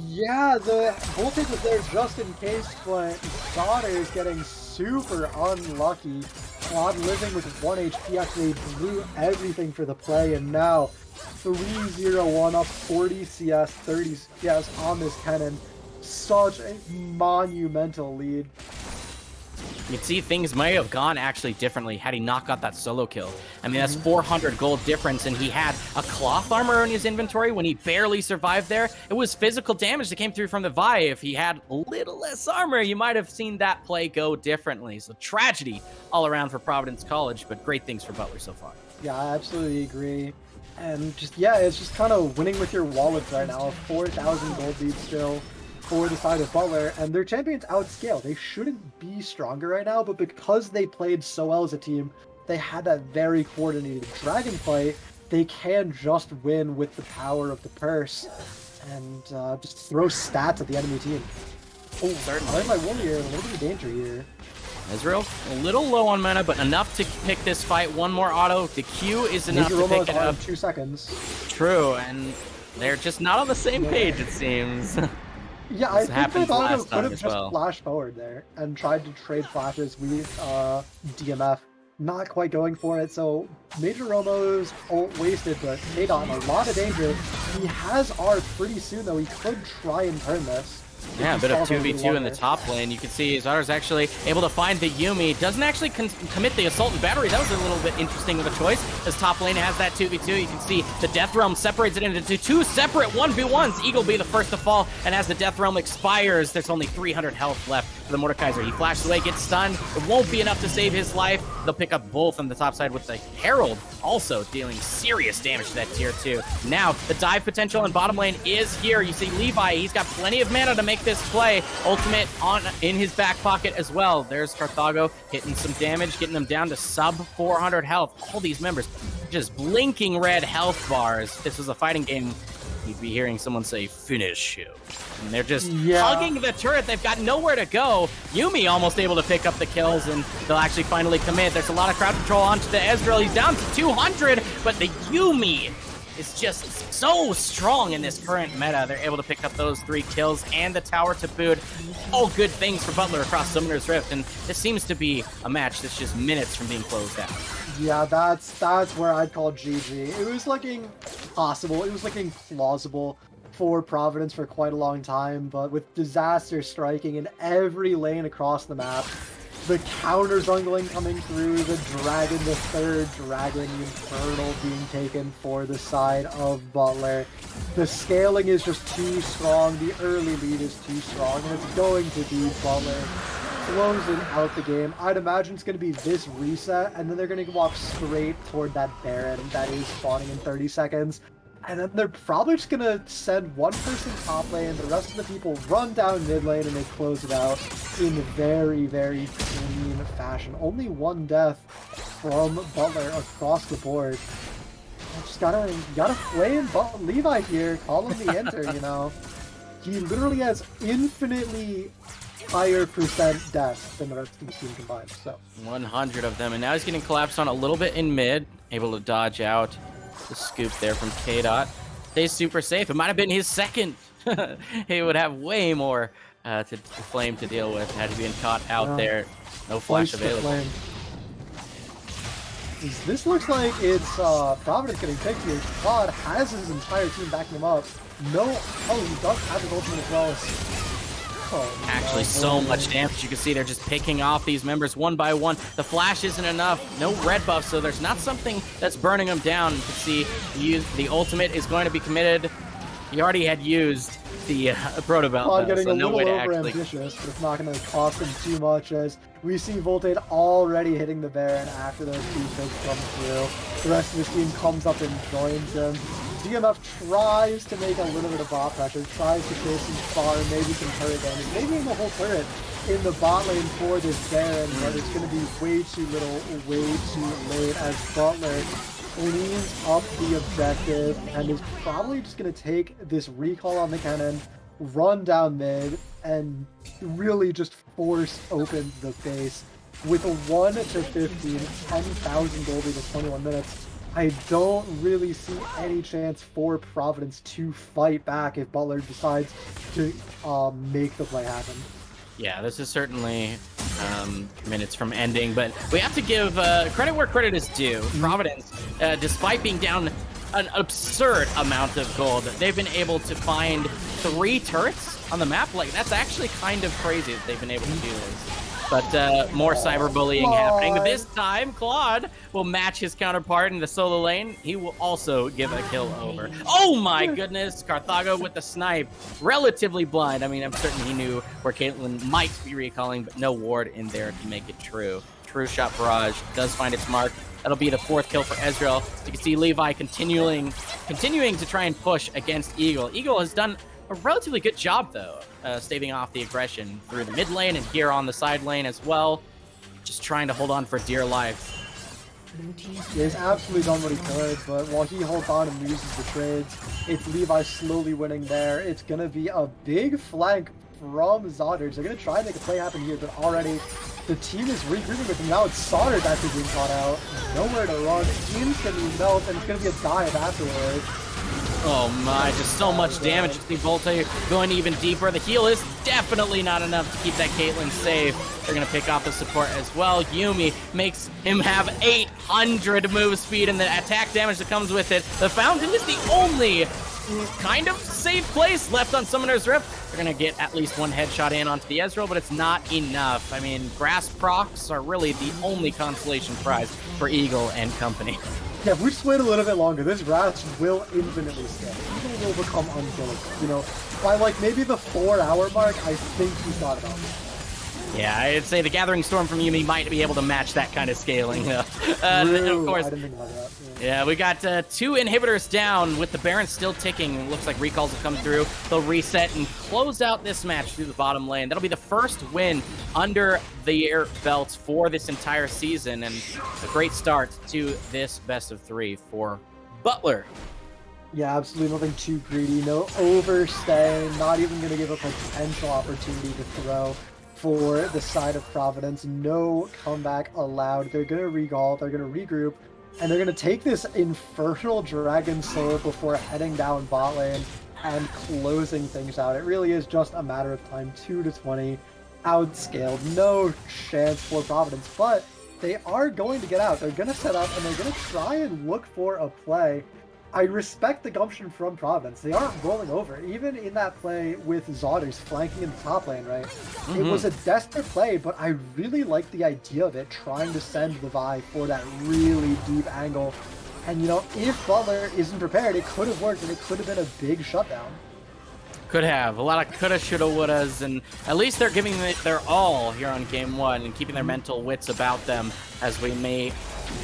Yeah, the voltage was there just in case, but Daughter is getting super unlucky. Claude living with 1 HP actually blew everything for the play, and now 3-0-1 up 40 CS, 30 CS on this cannon. Such a monumental lead. You can see things may have gone actually differently had he not got that solo kill. I mean, that's 400 gold difference, and he had a cloth armor in his inventory when he barely survived there. It was physical damage that came through from the Vi. If he had a little less armor, you might have seen that play go differently. So tragedy all around for Providence College, but great things for Butler so far. Yeah, I absolutely agree. And just, yeah, it's just kind of winning with your wallets right now. 4,000 gold lead still for the side of Butler, and their champions outscale. They shouldn't be stronger right now, but because they played so well as a team, they had that very coordinated dragon fight, they can just win with the power of the purse and just throw stats at the enemy team. Oh, certainly. I like my warrior in a little bit of danger here. Ezreal, a little low on mana, but enough to pick this fight. One more auto. The Q is enough to pick it up. 2 seconds. True, and they're just not on the same page, it seems. Yeah, I think Providence could have just flashed forward there and tried to trade flashes with DMF, not quite going for it. So Major Romo's ult wasted, but KDOT in a lot of danger. He has R pretty soon, though. He could try and turn this. Yeah, a bit of 2v2 in the top lane. You can see Zar's actually able to find the Yuumi. Doesn't actually commit the Assault and Battery. That was a little bit interesting of a choice, as top lane has that 2v2. You can see the Death Realm separates it into two separate 1v1s. Eagle be the first to fall, and as the Death Realm expires, there's only 300 health left for the Mordekaiser. He flashes away, gets stunned. It won't be enough to save his life. They'll pick up both on the top side with the Herald also dealing serious damage to that tier 2. Now, the dive potential in bottom lane is here. You see Levi, he's got plenty of mana to make this play. Ultimate in his back pocket as well. There's Carthago hitting some damage, getting them down to sub 400 health. All these members just blinking red health bars. If this was a fighting game, you'd be hearing someone say, finish him. And they're just hugging the turret. They've got nowhere to go. Yuumi almost able to pick up the kills, and they'll actually finally commit. There's a lot of crowd control onto the Ezreal. He's down to 200, but the Yuumi is just so strong in this current meta. They're able to pick up those 3 kills and the tower to boot. All good things for Butler across Summoner's Rift, and this seems to be a match that's just minutes from being closed out. Yeah, that's where I'd call GG. It was looking possible. It was looking plausible for Providence for quite a long time, but with Disaster striking in every lane across the map, the counter jungling coming through, the dragon, the third dragon, the Infernal being taken for the side of Butler. The scaling is just too strong, the early lead is too strong, and it's going to be Butler closing out the game. I'd imagine it's going to be this reset, and then they're going to walk straight toward that Baron that is spawning in 30 seconds. And then they're probably just going to send one person top lane, the rest of the people run down mid lane, and they close it out in very, very clean fashion. Only 1 death from Butler across the board. Just gotta flame Levi here, call him the enter, you know. He literally has infinitely higher percent death than the rest of the team combined. So 100 of them, and now he's getting collapsed on a little bit in mid, able to dodge out the scoop there from KDOT. Stays super safe. It might have been his second. He would have way more to flame to deal with had he been caught out there. No flash available. This looks like it's Providence getting picked here. Claude has his entire team backing him up. No, he does have his ultimate as well. Actually, so much damage. You can see they're just picking off these members one by one. The flash isn't enough. No red buff, so there's not something that's burning them down. You can see the ultimate is going to be committed. He already had used the Proto Belt, getting so a no little way to over actually... ambitious, but it's not going to cost him too much, as we see Voltage already hitting the Baron after those 2 picks come through. The rest of his team comes up and joins him. DMF tries to make a little bit of bot pressure, tries to chase some far, maybe some turret damage, maybe even the whole turret in the bot lane for this Baron, but it's going to be way too little, way too late, as Butler cleans up the objective and is probably just going to take this recall on the cannon, run down mid, and really just force open the base. With a 1 to 15, 10,000 gold in 21 minutes, I don't really see any chance for Providence to fight back if Butler decides to make the play happen. Yeah, this is certainly minutes from ending, but we have to give credit where credit is due. Providence, despite being down an absurd amount of gold, they've been able to find 3 turrets on the map. Like, that's actually kind of crazy that they've been able to do this. But more cyberbullying happening. This time, Claude will match his counterpart in the solo lane. He will also give a kill over. Oh my goodness! Carthago with the snipe. Relatively blind. I mean, I'm certain he knew where Caitlyn might be recalling, but no ward in there to make it true. True shot barrage does find its mark. That'll be the 4th kill for Ezreal. You can see Levi continuing to try and push against Eagle. Eagle has done a relatively good job, though, staving off the aggression through the mid lane and here on the side lane as well. Just trying to hold on for dear life. He's absolutely done what he could, but while he holds on and loses the trades, it's Levi slowly winning there. It's going to be a big flank from Zodders. They're going to try and make a play happen here, but already the team is regrouping with him. Now it's Sodders actually being caught out. Nowhere to run. Instantly melt, and it's going to be a dive afterwards. Oh my, just so much damage. You see Volta going even deeper. The heal is definitely not enough to keep that Caitlyn safe. They're going to pick off the support as well. Yuumi makes him have 800 move speed and the attack damage that comes with it. The Fountain is the only kind of safe place left on Summoner's Rift. They're going to get at least one headshot in onto the Ezreal, but it's not enough. I mean, grass procs are really the only consolation prize for Eagle and company. Yeah, if we just wait a little bit longer, this Rat will infinitely scale. Eagle will become unkillable. You know, by like maybe the 4-hour mark, I think he's got it on. Yeah, I'd say the Gathering Storm from Yuumi might be able to match that kind of scaling. Of course, I didn't think about that. Yeah, we got 2 inhibitors down with the Baron still ticking. Looks like recalls have come through. They'll reset and close out this match through the bottom lane. That'll be the first win under their belts for this entire season, and a great start to this best of 3 for Butler. Yeah, absolutely nothing too greedy. No overstaying. Not even going to give up a potential opportunity to throw for the side of Providence. No comeback allowed. They're going to regall. They're going to regroup. And they're going to take this Infernal Dragon Soul before heading down bot lane and closing things out. It really is just a matter of time. 2-20, outscaled. No chance for Providence, but they are going to get out. They're going to set up and they're going to try and look for a play. I respect the gumption from Providence. They aren't rolling over. Even in that play with Zodders flanking in the top lane, right? It was a desperate play, but I really like the idea of it, trying to send the Vi for that really deep angle. And, you know, if Butler isn't prepared, it could have worked, and it could have been a big shutdown. Could have. A lot of coulda, shoulda, wouldas, and at least they're giving it their all here on Game 1 and keeping their mental wits about them as we may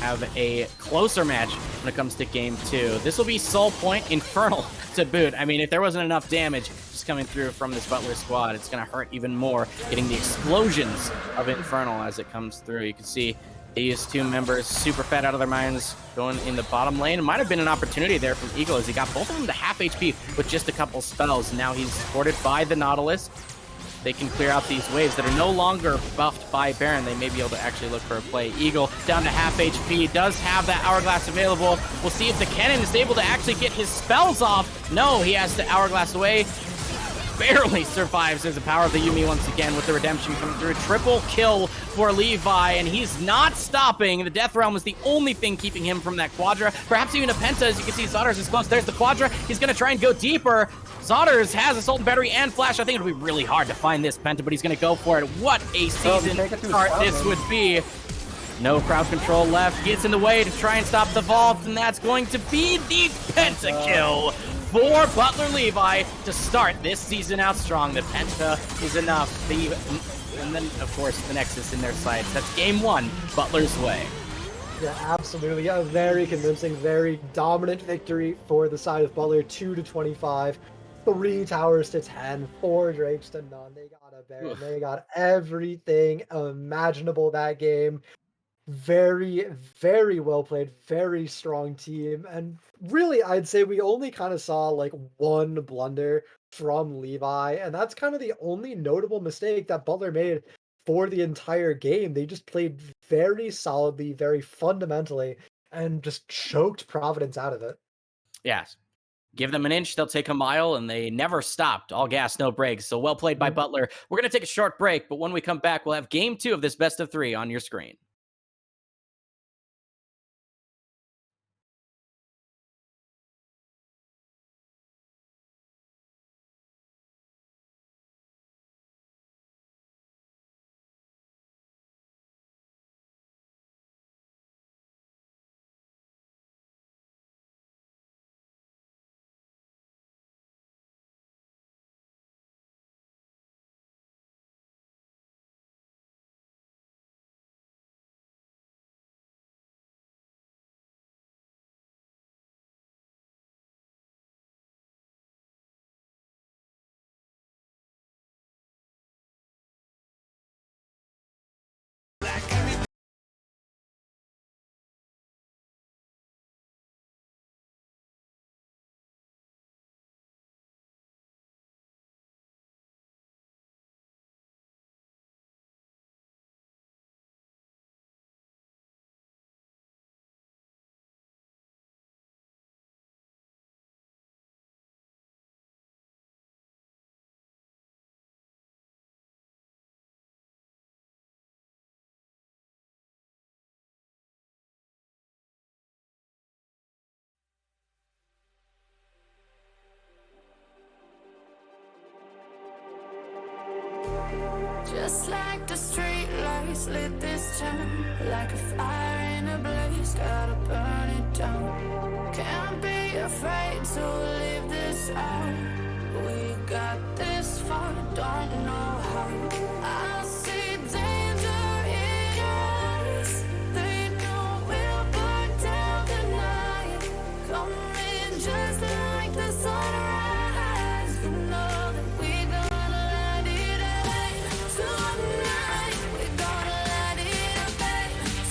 have a closer match when it comes to Game 2. This will be Soul Point Infernal to boot. I mean, if there wasn't enough damage just coming through from this Butler squad, it's going to hurt even more getting the explosions of Infernal as it comes through. You can see these 2 members super fed out of their minds going in the bottom lane. It might have been an opportunity there from Eagle as he got both of them to half HP with just a couple spells. Now he's supported by the Nautilus. They can clear out these waves that are no longer buffed by Baron. They may be able to actually look for a play. Eagle down to half HP, does have that Hourglass available. We'll see if the Cannon is able to actually get his spells off. No, he has to Hourglass away. Barely survives. There's the power of the Yuumi once again with the redemption coming through. Triple kill for Levi, and he's not stopping. The Death Realm is the only thing keeping him from that Quadra. Perhaps even a Penta, as you can see, Zodders is close. There's the Quadra. He's going to try and go deeper. Zodders has Assault and Battery and Flash. I think it'll be really hard to find this Penta, but he's going to go for it. What a season start this would be. No crowd control left. Gets in the way to try and stop the vault, and that's going to be the Penta kill for Butler Levi to start this season out strong. The Penta is enough. And then, of course, the Nexus in their sights. That's Game 1, Butler's way. Yeah, absolutely. Yeah, very convincing, very dominant victory for the side of Butler. 2-25, 3 towers to 10, 4 drakes to none. They got a Baron. They got everything imaginable that game. Very, very well played, very strong team. And really, I'd say we only kind of saw like one blunder from Levi, and that's kind of the only notable mistake that Butler made for the entire game. They just played very solidly, very fundamentally, and just choked Providence out of it. Yes. Give them an inch, they'll take a mile, and they never stopped. All gas, no brakes. So well played by Butler. We're going to take a short break, but when we come back, we'll have Game 2 of this best of 3 on your screen. the street lights lit this town like a fire in a blaze, gotta burn it down. Can't be afraid to leave this out. We got this far, don't know how. I see danger in us. They know we'll burn down the night. Coming just like the sunrise. You know that we're gonna light it up tonight. We're gonna light it up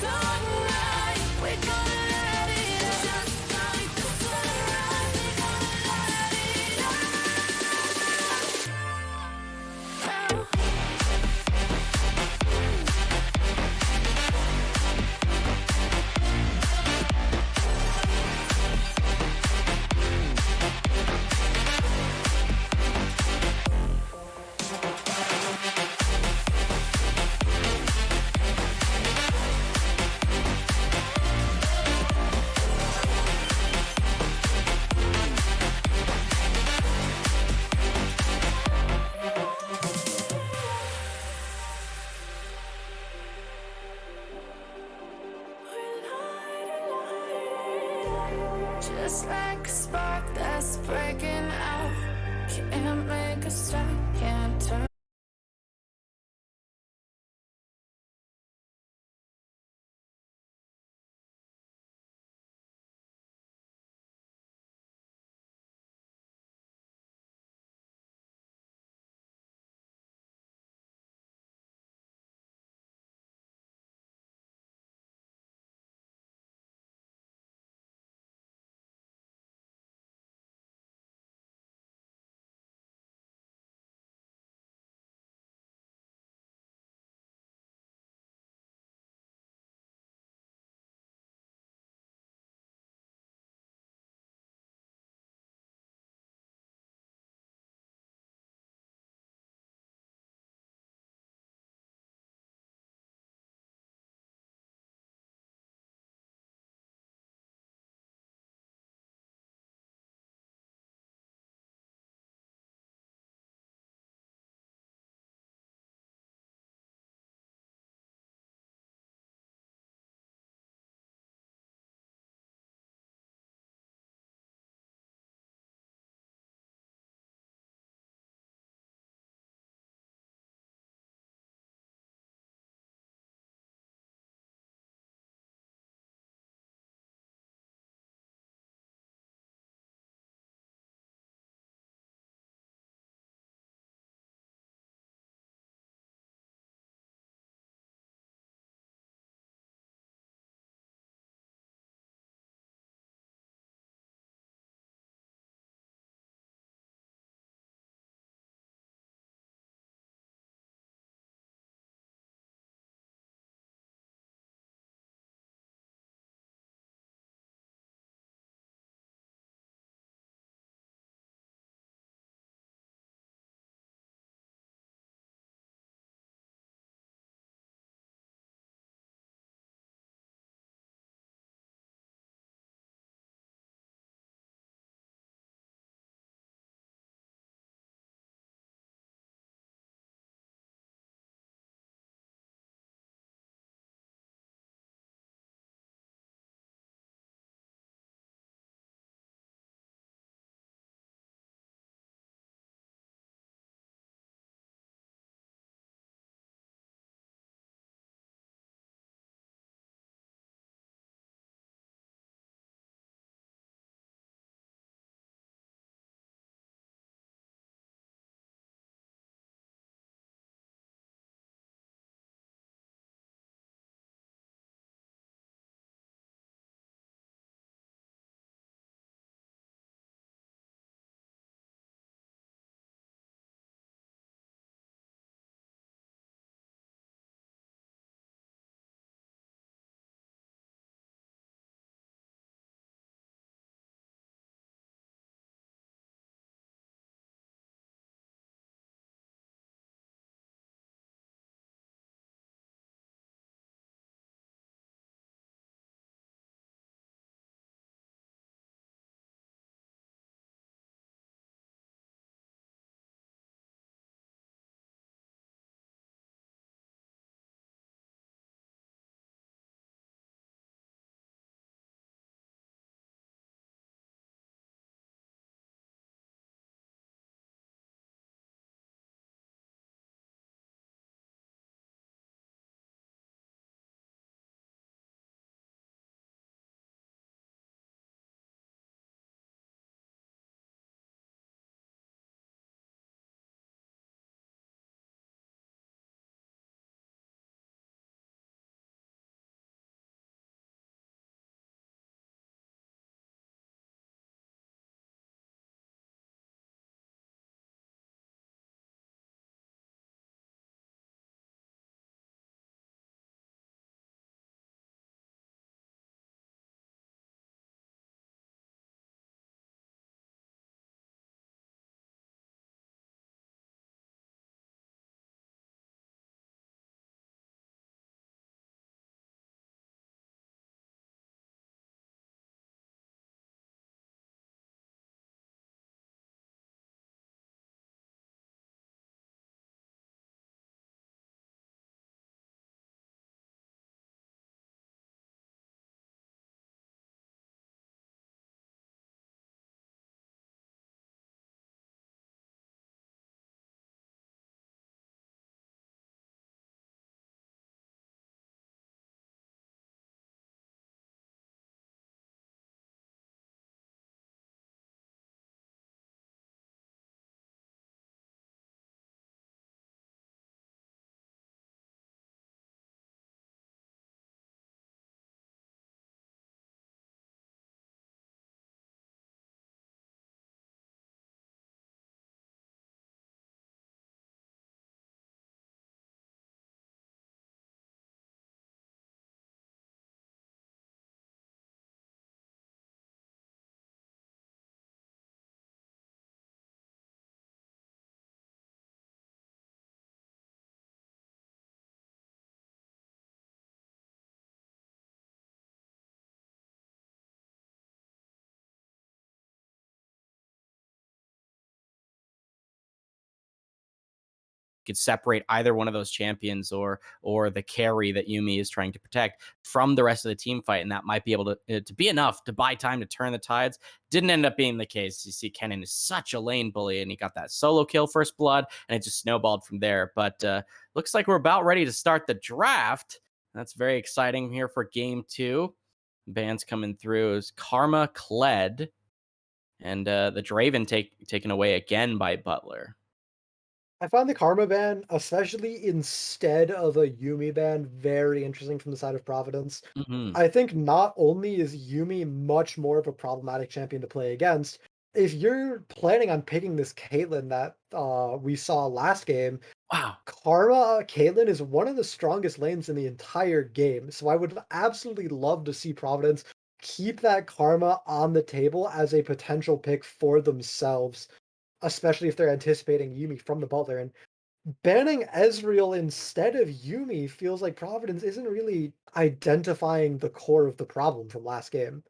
tonight. We're gonna light it up just like the sunrise. We're gonna light it up. Just like a spark that's breaking out. Can't make a stop, can't turn. could separate either one of those champions or the carry that Yuumi is trying to protect from the rest of the team fight, and that might be able to be enough to buy time to turn the tides. Didn't end up being the case. You see, Kennen is such a lane bully, and he got that solo kill first blood, and it just snowballed from there. But looks like we're about ready to start the draft. That's very exciting here for game 2. Bands coming through is Karma, Kled, and the Draven taken away again by Butler. I find the Karma ban, especially instead of a Yuumi ban, very interesting from the side of Providence. Mm-hmm. I think not only is Yuumi much more of a problematic champion to play against, if you're planning on picking this Caitlyn that we saw last game, Wow. Karma Caitlyn is one of the strongest lanes in the entire game. So I would absolutely love to see Providence keep that Karma on the table as a potential pick for themselves, especially if they're anticipating Yuumi from the Butler. And banning Ezreal instead of Yuumi feels like Providence isn't really identifying the core of the problem from last game.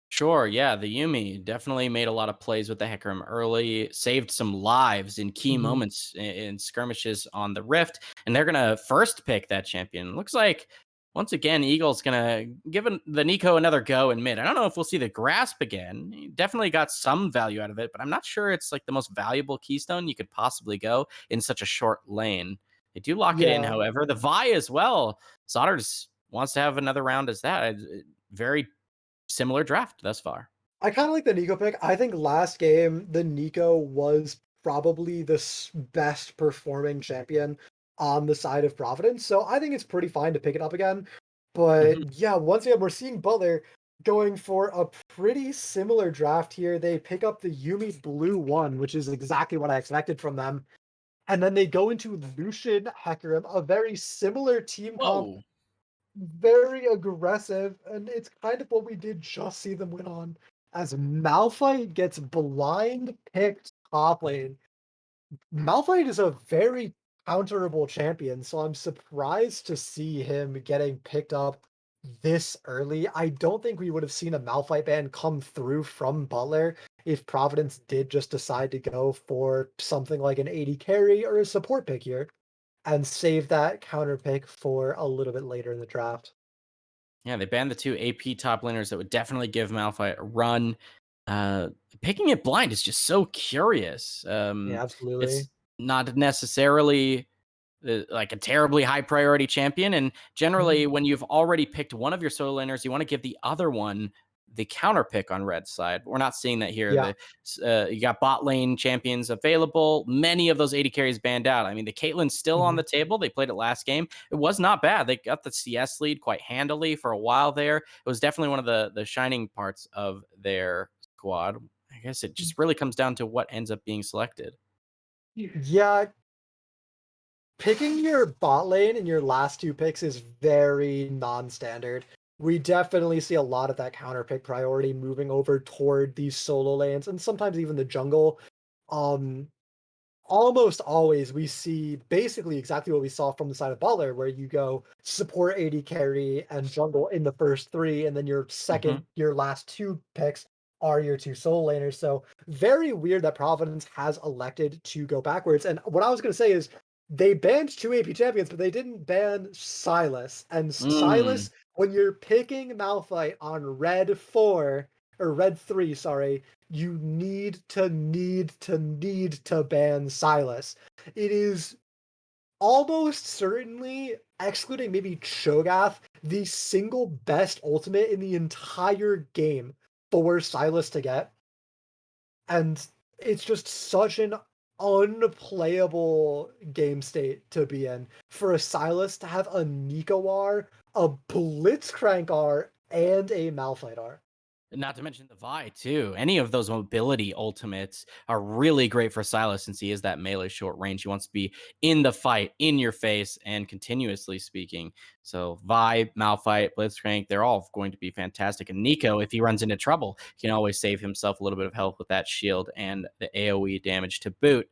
Sure, yeah, the Yuumi definitely made a lot of plays with the Hecarim early, saved some lives in key Mhm. moments in skirmishes on the Rift, and they're gonna first pick that champion. Looks like once again, Eagle's gonna give the Nico another go in mid. I don't know if we'll see the grasp again. He definitely got some value out of it, but I'm not sure it's like the most valuable keystone you could possibly go in such a short lane. They do lock it in, Yeah, however. The Vi as well. Sodders wants to have another round as that. Very similar draft thus far. I kind of like the Nico pick. I think last game the Nico was probably the best performing champion on the side of Providence, so I think it's pretty fine to pick it up again. Mhm. But yeah, once again, we're seeing Butler going for a pretty similar draft here. They pick up the Yuumi Blue 1, which is exactly what I expected from them. And then they go into Lucian Hecarim, a very similar team comp, Whoa. very aggressive, and it's kind of what we did just see them win on. As Malphite gets blind picked top lane. Malphite is a very counterable champion, so I'm surprised to see him getting picked up this early. I don't think we would have seen a Malphite ban come through from Butler if Providence did just decide to go for something like an 80 carry or a support pick here and save that counter pick for a little bit later in the draft. Yeah, they banned the 2 AP top laners that would definitely give Malphite a run. Uh, Picking it blind is just so curious. Yeah, absolutely. It's not necessarily like a terribly high priority champion. And generally, Mhm. when you've already picked one of your solo laners, you want to give the other one the counter pick on red side. We're not seeing that here. Yeah. You got bot lane champions available. Many of those 80 carries banned out. I mean, the Caitlyn's still on Mhm. the table. They played it last game. It was not bad. They got the CS lead quite handily for a while there. It was definitely one of the shining parts of their squad. I guess it just really comes down to what ends up being selected. Yeah, picking your bot lane in your last 2 picks is very non-standard. We definitely see a lot of that counter pick priority moving over toward these solo lanes and sometimes even the jungle. Um, Almost always we see basically exactly what we saw from the side of Butler, where you go support 80 carry and jungle in the first 3, and then Mhm. your last 2 picks are your 2 solo laners. So very weird that Providence has elected to go backwards. And what I was going to say is they banned 2 AP champions, but they didn't ban Silas. And Mm. Silas, when you're picking Malphite on red 4 or red 3, sorry, you need to ban Silas. It is almost certainly, excluding maybe Cho'Gath, the single best ultimate in the entire game for Silas to get. And it's just such an unplayable game state to be in. For a Silas to have a Nico R, a Blitzcrank R, and a Malphite R. Not to mention the Vi too. Any of those mobility ultimates are really great for Silas since he is that melee short range. He wants to be in the fight, in your face, and continuously speaking. So Vi, Malphite, Blitzcrank, they're all going to be fantastic. And Nico, if he runs into trouble, can always save himself a little bit of health with that shield and the AoE damage to boot.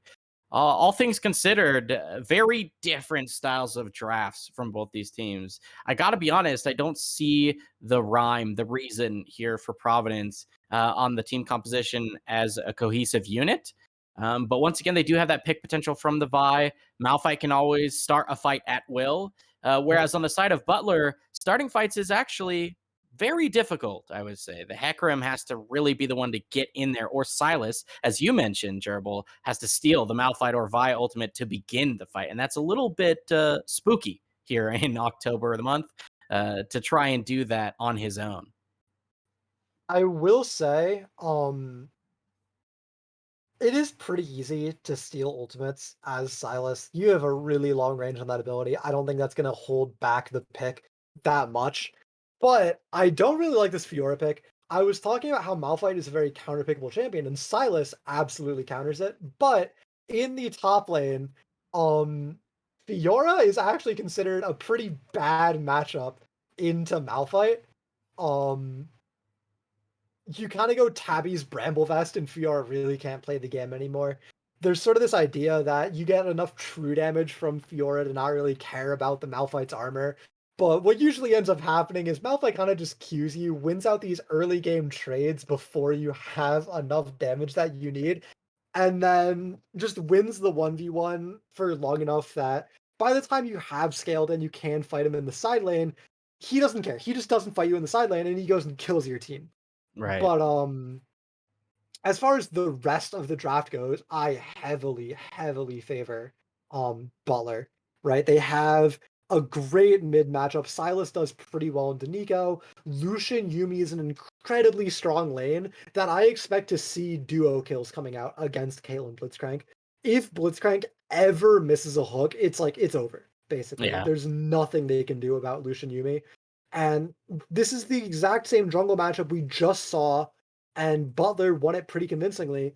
All things considered, very different styles of drafts from both these teams. I got to be honest, I don't see the rhyme, the reason here for Providence on the team composition as a cohesive unit. But once again, they do have that pick potential from the Vi. Malphite can always start a fight at will. Whereas on the side of Butler, starting fights is actually very difficult, I would say. The Hecarim has to really be the one to get in there, or Silas, as you mentioned, Gerbil, has to steal the Malphite or Vi ultimate to begin the fight. And that's a little bit spooky here in October of the month to try and do that on his own. I will say, it is pretty easy to steal ultimates as Silas. You have a really long range on that ability. I don't think that's going to hold back the pick that much. But I don't really like this Fiora pick. I was talking about how Malphite is a very counterpickable champion, and Silas absolutely counters it. But in the top lane, Fiora is actually considered a pretty bad matchup into Malphite. Um, you kind of go Tabby's Bramblevest, and Fiora really can't play the game anymore. There's sort of this idea that you get enough true damage from Fiora to not really care about the Malphite's armor. But what usually ends up happening is Malphite kind of just queues you, wins out these early game trades before you have enough damage that you need, and then just wins the 1v1 for long enough that by the time you have scaled and you can fight him in the side lane, he doesn't care. He just doesn't fight you in the side lane, and he goes and kills your team. Right. But as far as the rest of the draft goes, I heavily favor Butler. Right? They have a great mid matchup. Silas does pretty well into Nico. Lucian Yuumi is an incredibly strong lane that I expect to see duo kills coming out against Caitlyn Blitzcrank. If Blitzcrank ever misses a hook, it's like it's over. Basically, Yeah. there's nothing they can do about Lucian Yuumi. And this is the exact same jungle matchup we just saw, and Butler won it pretty convincingly.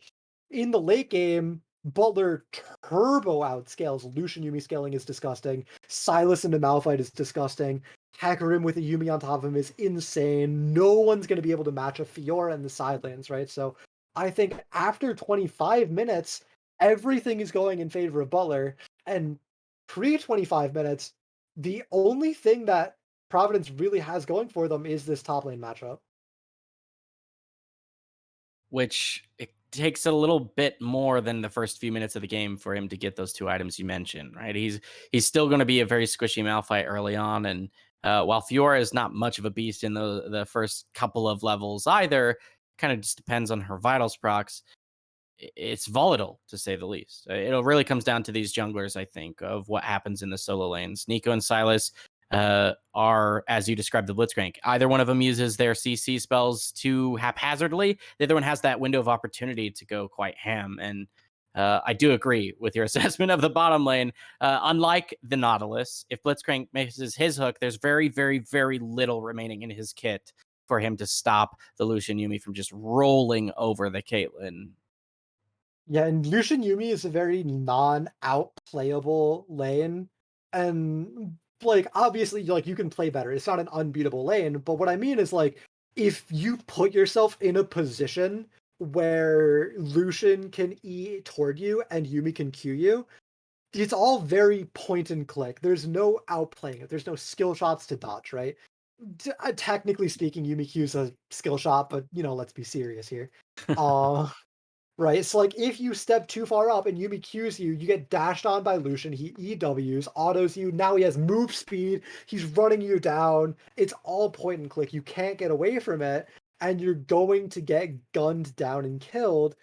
In the late game, Butler turbo outscales. Lucian Yuumi scaling is disgusting. Silas into Malphite is disgusting. Hecarim with a Yuumi on top of him is insane. No one's going to be able to match a Fiora in the side lanes, right? So I think after 25 minutes, everything is going in favor of Butler. And pre 25 minutes, the only thing that Providence really has going for them is this top lane matchup. Which it takes a little bit more than the first few minutes of the game for him to get those two items you mentioned, right? He's still going to be a very squishy Malphite early on, and while Fiora is not much of a beast in the first couple of levels either, kind of just depends on her vitals procs. It's volatile to say the least. It really comes down to these junglers, I think, of what happens in the solo lanes. Nico and Silas are, as you described, the Blitzcrank. Either one of them uses their CC spells too haphazardly. The other one has that window of opportunity to go quite ham. And I do agree with your assessment of the bottom lane. Unlike the Nautilus, if Blitzcrank misses his hook, there's very little remaining in his kit for him to stop the Lucian Yuumi from just rolling over the Caitlyn. Yeah, and Lucian Yuumi is a very non-outplayable lane, and like obviously like you can play better. It's not an unbeatable lane, but what I mean is like if you put yourself in a position where Lucian can E toward you and Yuumi can Q you, it's all very point and click. There's no outplaying it. There's no skill shots to dodge, right? Technically speaking, Yuumi Q's a skill shot, but you know, let's be serious here. Uh Right, so like if you step too far up and Yuumi Qs you, you get dashed on by Lucian, he EWs, autos you, now he has move speed, he's running you down, it's all point and click, you can't get away from it, and you're going to get gunned down and killed.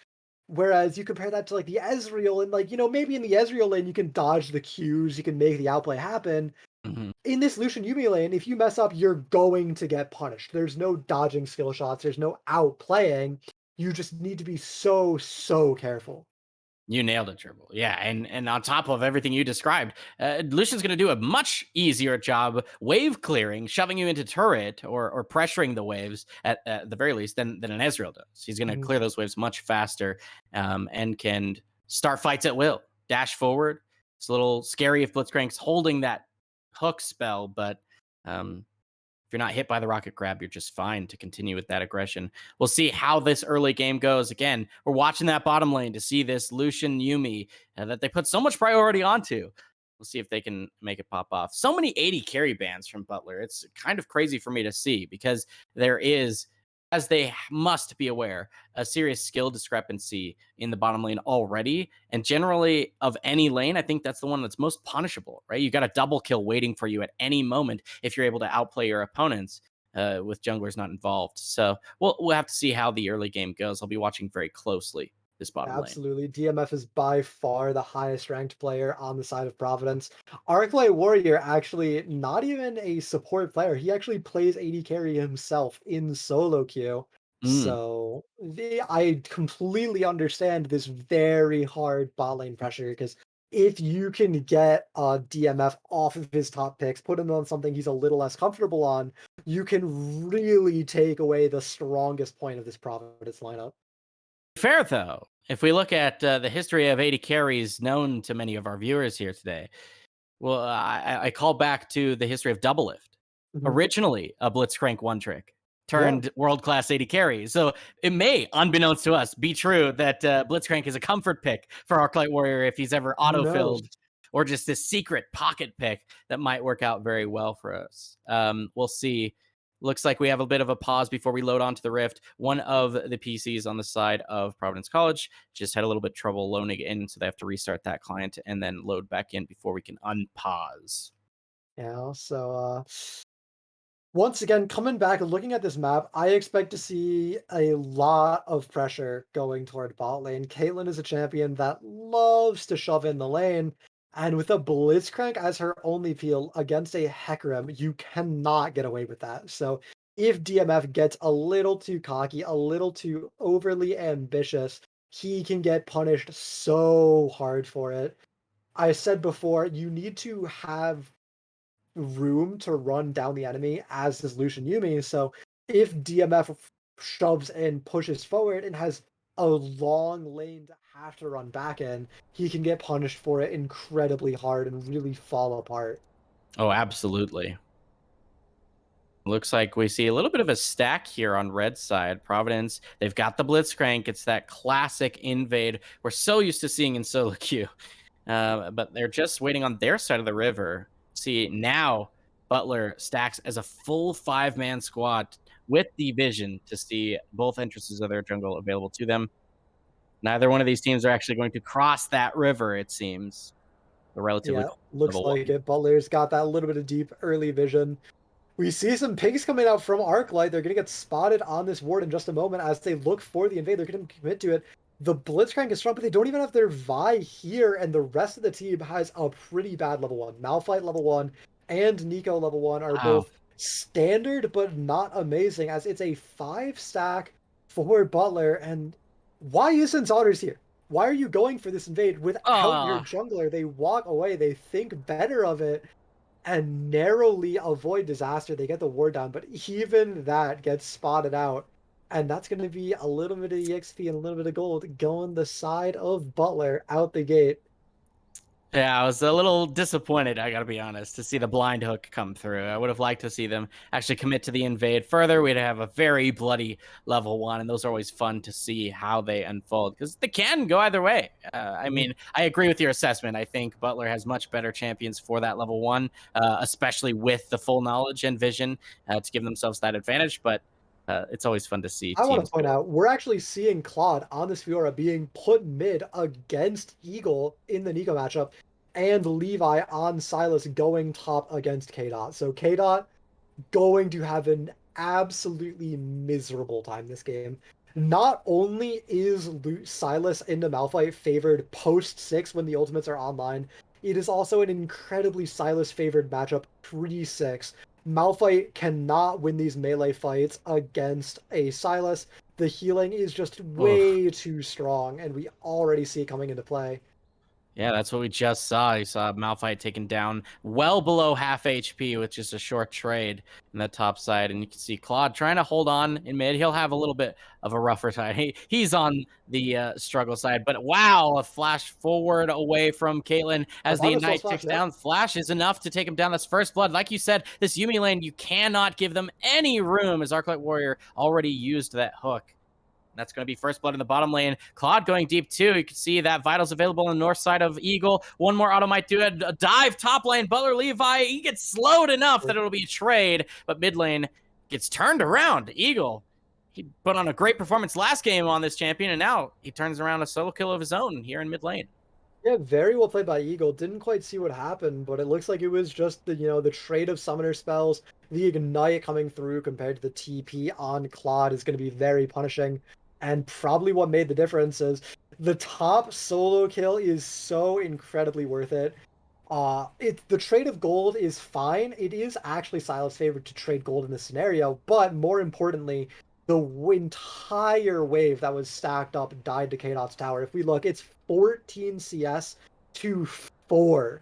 Whereas you compare that to like the Ezreal, and like, you know, maybe in the Ezreal lane you can dodge the Qs, you can make the outplay happen. Mm-hmm. In this Lucian Yuumi lane, if you mess up, you're going to get punished. There's no dodging skill shots, there's no outplaying. You just need to be so careful. You nailed it, Dribble. Yeah, and on top of everything you described, Lucian's going to do a much easier job wave clearing, shoving you into turret or pressuring the waves at the very least than an Ezreal does. He's going to clear those waves much faster and can start fights at will. Dash forward. It's a little scary if Blitzcrank's holding that hook spell, but if you're not hit by the rocket grab, you're just fine to continue with that aggression. We'll see how this early game goes. Again, we're watching that bottom lane to see this Lucian Yuumi that they put so much priority onto. We'll see if they can make it pop off. So many 80 carry bans from Butler. It's kind of crazy for me to see because there is as they must be aware, a serious skill discrepancy in the bottom lane already. And generally, of any lane, I think that's the one that's most punishable, right? You got a double kill waiting for you at any moment if you're able to outplay your opponents with junglers not involved. So we'll have to see how the early game goes. I'll be watching very closely this bottom lane. Absolutely. DMF is by far the highest ranked player on the side of Providence. Arclight Warrior actually not even a support player. He actually plays AD carry himself in solo queue. Mm. So I completely understand this very hard bot lane pressure because if you can get DMF off of his top picks, put him on something he's a little less comfortable on, you can really take away the strongest point of this Providence lineup. Fair, though, if we look at the history of 80 carries known to many of our viewers here today, well, I call back to the history of Double Lift. Mhm. Originally, a Blitzcrank one trick Yeah. turned world-class 80 carry. So it may, unbeknownst to us, be true that Blitzcrank is a comfort pick for Arclight Warrior if he's ever Who knows? auto-filled, or just this secret pocket pick that might work out very well for us. We'll see. Looks like we have a bit of a pause before we load onto the Rift. One of the PCs on the side of Providence College just had a little bit of trouble loading in, so they have to restart that client and then load back in before we can unpause. Yeah, so once again, coming back and looking at this map, I expect to see a lot of pressure going toward bot lane. Caitlyn is a champion that loves to shove in the lane, and with a Blitzcrank as her only peel against a Hecarim, you cannot get away with that. So if DMF gets a little too cocky, a little too overly ambitious, he can get punished so hard for it. I said before, you need to have room to run down the enemy as does Lucian Yumi. So if DMF shoves and pushes forward and has a long lane to have to run back in, he can get punished for it incredibly hard and really fall apart. Oh, absolutely. Looks like we see a little bit of a stack here on red side. Providence, they've got the Blitzcrank. It's that classic invade we're so used to seeing in solo queue. But they're just waiting on their side of the river. See, now Butler stacks as a full 5-man squad with the vision to see both entrances of their jungle available to them. Neither one of these teams are actually going to cross that river, it seems. A relatively Yeah, close looks level like one. it. Butler's got that little bit of deep early vision. We see some pigs coming out from Arclight. They're going to get spotted on this ward in just a moment as they look for the invade. They're going to commit to it. The Blitzcrank is strong, but they don't even have their Vi here, and the rest of the team has a pretty bad level 1. Malphite level 1 and Nico level 1 are Wow. both standard, but not amazing, as it's a 5-stack for Butler. And why isn't Otters here? Why are you going for this invade without your jungler? They walk away. They think better of it and narrowly avoid disaster. They get the ward down, but even that gets spotted out. And that's going to be a little bit of EXP and a little bit of gold going the side of Butler out the gate. Yeah, I was a little disappointed, I gotta be honest, to see the blind hook come through. I would have liked to see them actually commit to the invade further. We'd have a very bloody level 1, and those are always fun to see how they unfold, because they can go either way. I mean, I agree with your assessment. I think Butler has much better champions for that level 1, especially with the full knowledge and vision to give themselves that advantage, but it's always fun to see I want teams to point go. out, we're actually seeing Claude on this Fiora being put mid against Eagle in the Nico matchup, and Levi on Silas going top against K-Dot. So K-Dot going to have an absolutely miserable time this game. Not only is Silas into Malphite favored post 6 when the ultimates are online, it is also an incredibly Silas favored matchup pre 6. Malphite cannot win these melee fights against a Silas. The healing is just way too strong, and we already see it coming into play. Yeah, that's what we just saw. You saw Malphite taken down well below half HP with just a short trade in the top side. And you can see Claude trying to hold on in mid. He'll have a little bit of a rougher time. He's on the struggle side. But wow, a flash forward away from Caitlyn as the Ignite ticks down. Flash is enough to take him down. That's first blood. Like you said, this Yumi lane, you cannot give them any room, as Arclight Warrior already used that hook. That's going to be first blood in the bottom lane. Claude going deep too. You can see that Vital's available on the north side of Eagle. One more auto might do it. A dive top lane. Butler Levi, he gets slowed enough that it'll be a trade, but mid lane gets turned around. Eagle, he put on a great performance last game on this champion, and now he turns around a solo kill of his own here in mid lane. Yeah, very well played by Eagle. Didn't quite see what happened, but it looks like it was just the, the trade of summoner spells, the ignite coming through compared to the TP on Claude is going to be very punishing. And probably what made the difference is the top solo kill is so incredibly worth it. The trade of gold is fine. It is actually Silas' favorite to trade gold in this scenario, but more importantly, the entire wave that was stacked up died to K-Dot's tower. If we look, it's 14 CS to 4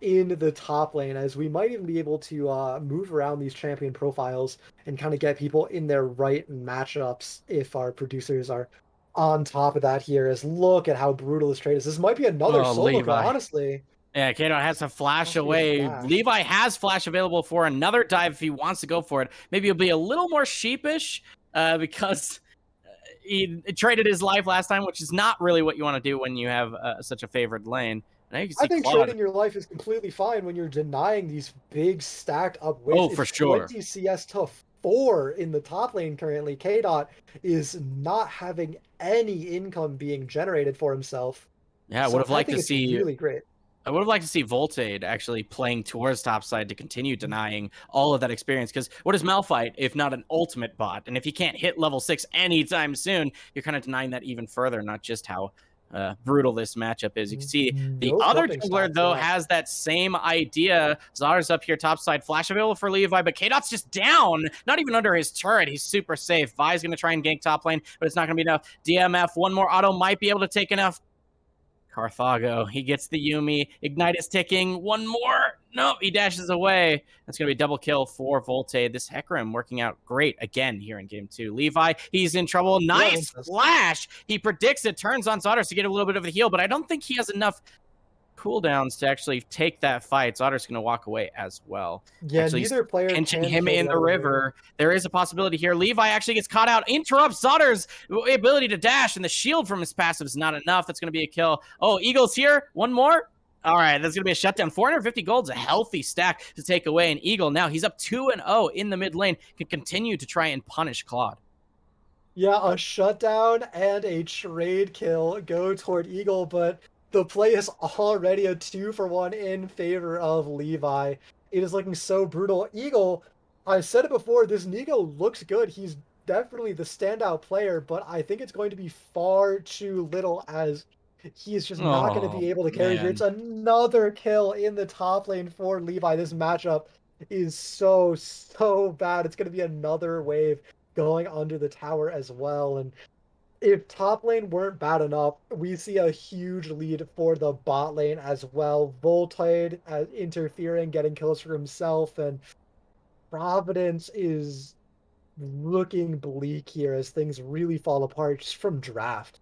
in the top lane, as we might even be able to move around these champion profiles and kind of get people in their right matchups if our producers are on top of that here. As look at how brutal this trade is. This might be another solo kill, honestly. Yeah, K-Dot has to flash away. Levi has flash available for another dive if he wants to go for it. Maybe he'll be a little more sheepish because he traded his life last time, which is not really what you want to do when you have such a favored lane. I think trading your life is completely fine when you're denying these big stacked up waves. Oh, for sure. 20 CS to 4 in the top lane currently. K-Dot is not having any income being generated for himself. Yeah, I would have liked to see really great. I would have liked to see Voltade actually playing towards topside to continue denying all of that experience. Because what is Malphite if not an ultimate bot? And if you can't hit level 6 anytime soon, you're kind of denying that even further, not just how brutal this matchup is. You can see the other jungler, though, has that same idea. Zar's up here topside, flash available for Levi, but K-Dot's just down, not even under his turret. He's super safe. Vi's going to try and gank top lane, but it's not going to be enough. DMF, one more auto might be able to take enough. Carthago, he gets the Yuumi. Ignite is ticking. One more. Nope, he dashes away. That's going to be a double kill for Voltade. This Hecarim working out great again here in game 2. Levi, he's in trouble. Nice flash. He predicts it, turns on Zodders to get a little bit of a heal, but I don't think he has enough cooldowns to actually take that fight. Zodder's going to walk away as well. Yeah, actually, neither player pinching him in the river. There is a possibility here. Levi actually gets caught out, interrupts Zodder's ability to dash, and the shield from his passive is not enough. That's going to be a kill. Oh, Eagle's here. One more. All right, that's going to be a shutdown. 450 gold's a healthy stack to take away. And Eagle now, he's up 2-0 in the mid lane, can continue to try and punish Claude. Yeah, a shutdown and a trade kill go toward Eagle, but the play is already a 2-for-1 in favor of Levi. It is looking so brutal. Eagle, I said it before, this Nico looks good. He's definitely the standout player, but I think it's going to be far too little as he is just not going to be able to carry here. It's another kill in the top lane for Levi. This matchup is so bad. It's going to be another wave going under the tower as well. And if top lane weren't bad enough, we see a huge lead for the bot lane as well. Voltade interfering, getting kills for himself, and Providence is looking bleak here as things really fall apart just from draft.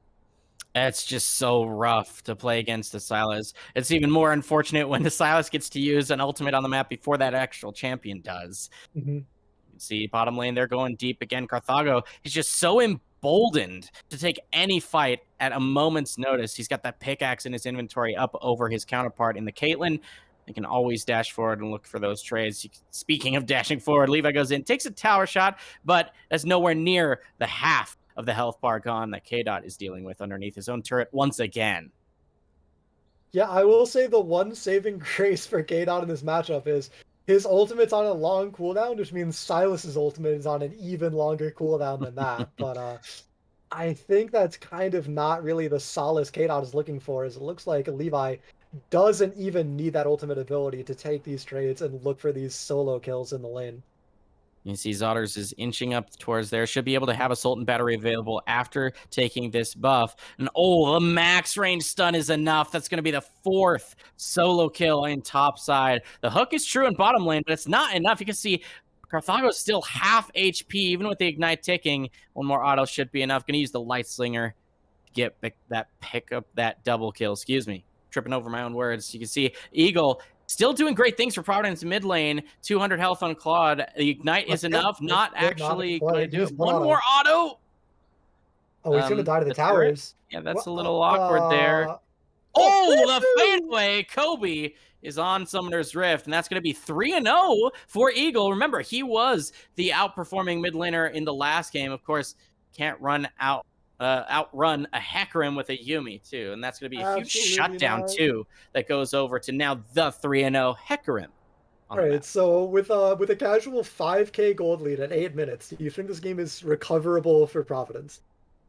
It's just so rough to play against the Sylas. It's even more unfortunate when the Sylas gets to use an ultimate on the map before that actual champion does. Mm-hmm. You can see bottom lane, they're going deep again. Carthago is just so emboldened to take any fight at a moment's notice. He's got that pickaxe in his inventory up over his counterpart in the Caitlyn. They can always dash forward and look for those trades. Speaking of dashing forward, Levi goes in, takes a tower shot, but that's nowhere near the half of the health bar gone that K-Dot is dealing with underneath his own turret once again. Yeah, I will say the one saving grace for K-Dot in this matchup is his ultimate's on a long cooldown, which means Silas's ultimate is on an even longer cooldown than that. But I think that's kind of not really the solace K-Dot is looking for, as it looks like Levi doesn't even need that ultimate ability to take these trades and look for these solo kills in the lane. You see Zodders is inching up towards there. Should be able to have a Sultan battery available after taking this buff. And the max range stun is enough. That's going to be the 4th solo kill in top side. The hook is true in bottom lane, but it's not enough. You can see Carthago's still half HP, even with the ignite ticking. One more auto should be enough. Going to use the light slinger to get pick up that double kill. Excuse me. Tripping over my own words. You can see Eagle still doing great things for Providence mid lane. 200 health on Claude. The ignite is enough. Not actually going to do it. One more auto. Oh, he's going to die to the towers. Yeah, that's a little awkward there. The fadeaway. Kobe is on Summoner's Rift, and that's going to be 3-0 for Eagle. Remember, he was the outperforming mid laner in the last game. Of course, can't outrun a Hecarim with a Yumi too, and that's going to be a huge Absolutely shutdown not. too that goes over to now the 3-0 Hecarim on the Alright, map. so with a casual 5k gold lead at 8 minutes, do you think this game is recoverable for Providence?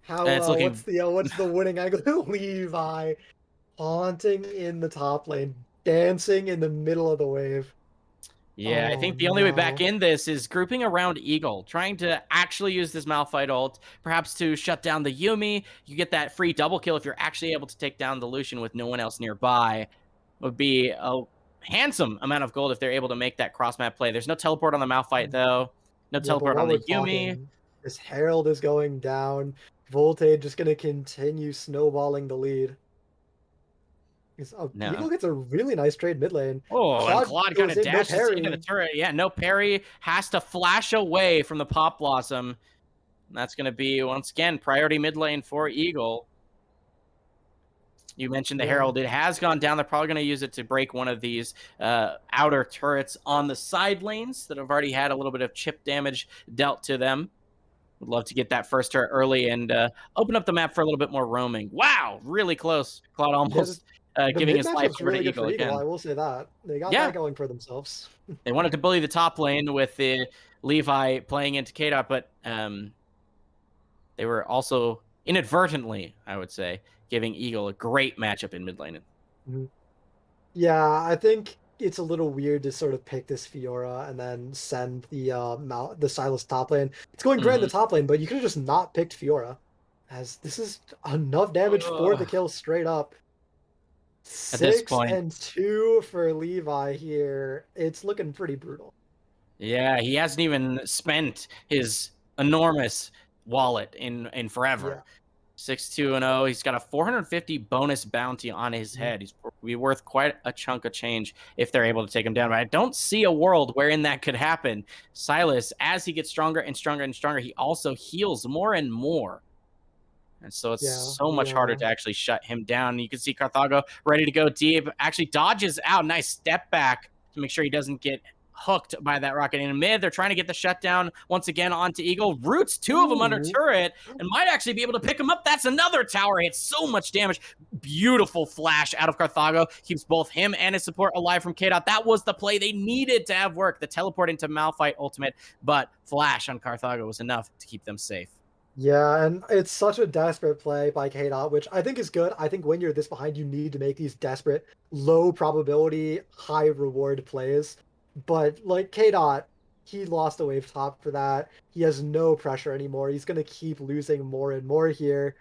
How And it's looking what's the winning angle? Levi haunting in the top lane, dancing in the middle of the wave. Yeah, I Oh think the only way back no. in this is grouping around Eagle, trying to actually use this Malphite ult, perhaps to shut down the Yumi. You get that free double kill if you're actually able to take down the Lucian with no one else nearby. Would be a handsome amount of gold if they're able to make that cross map play. There's no teleport on the Malphite though. No Yeah, but teleport while on we're the Yumi. talking, this Herald is going down. Voltage just gonna continue snowballing the lead. No. Eagle gets a really nice trade mid lane. Oh, and Claude Claude kind goes of in, no dashes into the parry. turret. Yeah, no parry. Has to flash away from the Pop Blossom. That's going to be, once again, priority mid lane for Eagle. You mentioned the Yeah. Herald. It has gone down. They're probably going to use it to break one of these outer turrets on the side lanes that have already had a little bit of chip damage dealt to them. Would love to get that first turret early and open up the map for a little bit more roaming. Wow, really close. Claude Yeah, almost the giving mid his life matchup's over to really good Eagle for Eagle, again. I will say that. They got Yeah, that going for themselves. they wanted to bully the top lane with the Levi playing into KDOT, but they were also inadvertently, I would say, giving Eagle a great matchup in mid lane. Mhm. Yeah, I think it's a little weird to sort of pick this Fiora and then send the Silas top lane. It's going great in the top lane, but you could have just not picked Fiora, as this is enough damage for the Ugh. kill straight up. At this 6 point, and 2 for Levi here. It's looking pretty brutal. yeah, he hasn't even spent his enormous wallet in forever. Yeah. 6-2-0. He's got a 450 bonus bounty on his head. He's be worth quite a chunk of change if they're able to take him down. But I don't see a world wherein that could happen. Silas, as he gets stronger and stronger and stronger, he also heals more and more. And so it's Yeah, so much harder to actually shut him down. You can see Carthago ready to go deep. Actually dodges out. Nice step back to make sure he doesn't get hooked by that rocket in mid. They're trying to get the shutdown once again onto Eagle. Roots two of them under turret and might actually be able to pick him up. That's another tower hit. So much damage. Beautiful flash out of Carthago. Keeps both him and his support alive from KDOT. That was the play they needed to have work. The teleport into Malphite ultimate, but flash on Carthago was enough to keep them safe. Yeah, and it's such a desperate play by KDOT, which I think is good. I think when you're this behind, you need to make these desperate, low probability, high reward plays. But like KDOT, he lost a wave top for that. He has no pressure anymore. He's going to keep losing more and more here.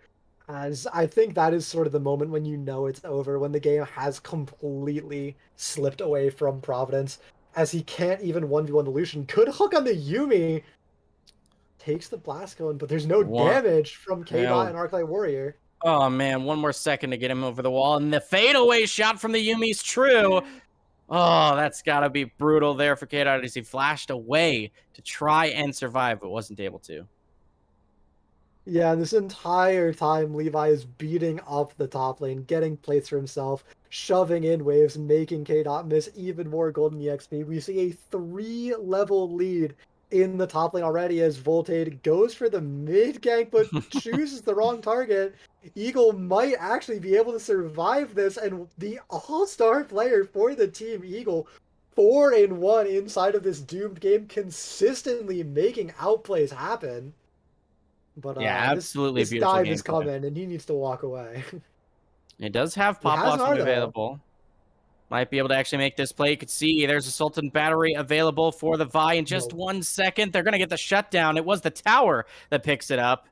As I think that is sort of the moment when you know it's over, when the game has completely slipped away from Providence, as he can't even 1v1 the Lucian. Could hook on the Yumi, takes the blast going, but there's no damage from K-Dot and Arclight Warrior. Oh man, one more second to get him over the wall, and the fadeaway shot from the Yumi's true. Oh, that's gotta be brutal there for K-Dot as he flashed away to try and survive, but wasn't able to. Yeah, this entire time Levi is beating up the top lane, getting plates for himself, shoving in waves, making K-Dot miss even more golden EXP. We see a 3-level lead in the top lane already as Voltage goes for the mid gank but chooses the wrong target. Eagle might actually be able to survive this, and the all-star player for the team, Eagle, 4-1 inside of this doomed game, consistently making outplays happen. But yeah, absolutely this beautiful dive game is coming, and he needs to walk away. It does have He Pop has an Blossom R, though. available. Might be able to actually make this play. You can see there's a Sultan Battery available for the Vi in just 1 second. They're going to get the shutdown. It was the tower that picks it up.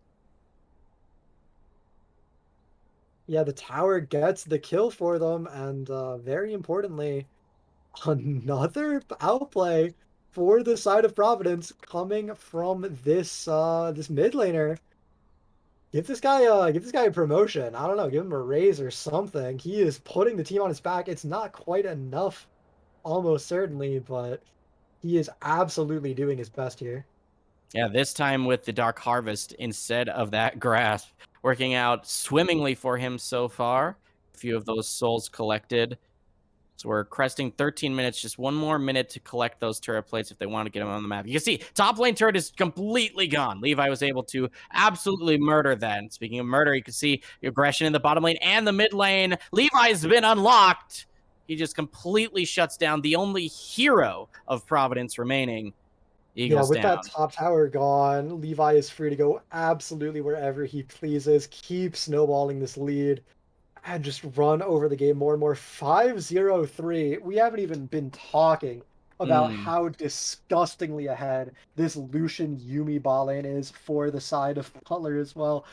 Yeah, the tower gets the kill for them, and very importantly, another outplay for the side of Providence coming from this mid laner. Give this guy a promotion. I don't know, give him a raise or something. He is putting the team on his back. It's not quite enough, almost certainly, but he is absolutely doing his best here. Yeah, this time with the Dark Harvest instead of that grasp. Working out swimmingly for him so far. A few of those souls collected. So we're cresting 13 minutes, just one more minute to collect those turret plates if they want to get them on the map. You can see top lane turret is completely gone. Levi was able to absolutely murder that. And speaking of murder, you can see the aggression in the bottom lane and the mid lane. Levi's been unlocked. He just completely shuts down the only hero of Providence remaining. Eagles with down. that top tower gone, Levi is free to go absolutely wherever he pleases, keep snowballing this lead, and just run over the game more and more. 5-0-3. We haven't even been talking about how disgustingly ahead this Lucian Yumi bot lane is for the side of Butler as well,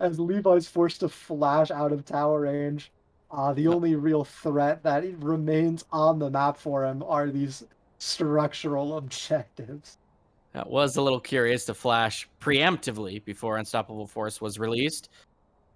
as Levi's forced to flash out of tower range. The only real threat that remains on the map for him are these structural objectives. That was a little curious to flash preemptively before Unstoppable Force was released.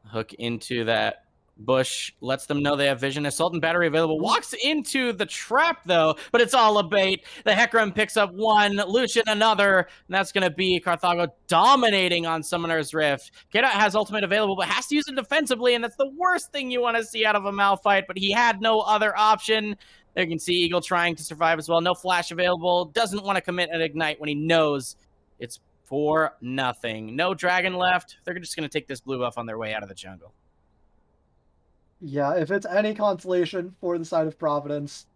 Hook into that bush, lets them know they have vision. Assault and battery available. Walks into the trap, though, but it's all a bait. The Hecarim picks up one, Lucian another, and that's going to be Carthago dominating on Summoner's Rift. Keda has ultimate available, but has to use it defensively, and that's the worst thing you want to see out of a Malphite, but he had no other option. There you can see Eagle trying to survive as well. No flash available. Doesn't want to commit an ignite when he knows it's for nothing. No dragon left. They're just going to take this blue buff on their way out of the jungle. Yeah, if it's any consolation for the side of Providence,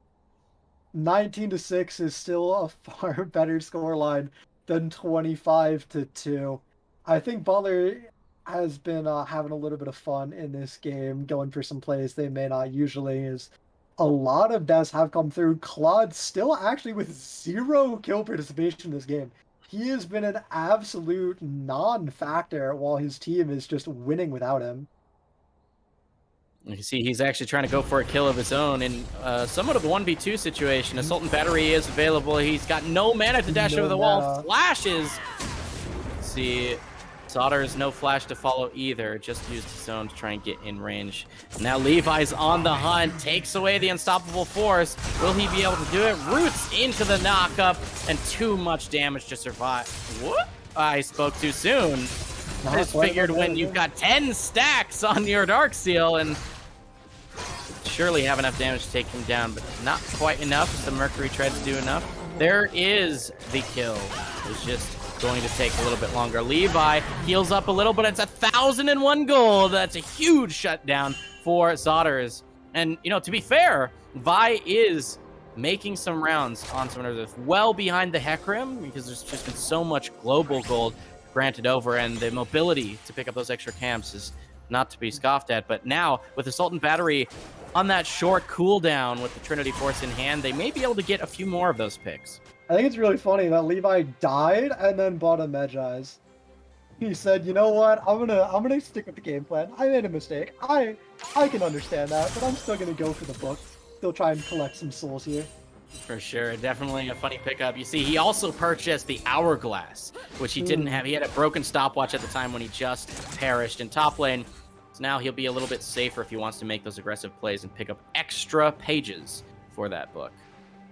19-6 is still a far better scoreline than 25-2. I think Butler has been having a little bit of fun in this game, going for some plays they may not usually. Is a lot of deaths have come through. Claude still actually with 0 kill participation in this game. He has been an absolute non-factor while his team is just winning without him. You can see he's actually trying to go for a kill of his own in somewhat of a 1v2 situation. Assault and battery is available. He's got no mana to dash over the wall. Flashes. Let's see. Sodders, no flash to follow either. Just used his own to try and get in range. Now Levi's on the hunt. Takes away the Unstoppable Force. Will he be able to do it? Roots into the knockup. And too much damage to survive. What? I spoke too soon. I just figured when you've got 10 stacks on your Darksteel and surely have enough damage to take him down, but not quite enough. Does the Mercury try to do enough? There is the kill. It's just going to take a little bit longer. Levi heals up a little, but it's 1,001 gold. That's a huge shutdown for Zodders. And, you know, to be fair, Vi is making some rounds on some of the well behind the Hecarim because there's just been so much global gold granted over, and the mobility to pick up those extra camps is not to be scoffed at. But now, with Assault and Battery on that short cooldown with the Trinity Force in hand, they may be able to get a few more of those picks. I think it's really funny that Levi died and then bought a Medjai's. He said, you know what, I'm gonna stick with the game plan. I made a mistake. I can understand that, but I'm still gonna go for the book. Still try and collect some souls here. For sure. Definitely a funny pickup. You see, he also purchased the Hourglass, which he didn't have. He had a broken stopwatch at the time when he just perished in top lane. So now he'll be a little bit safer if he wants to make those aggressive plays and pick up extra pages for that book.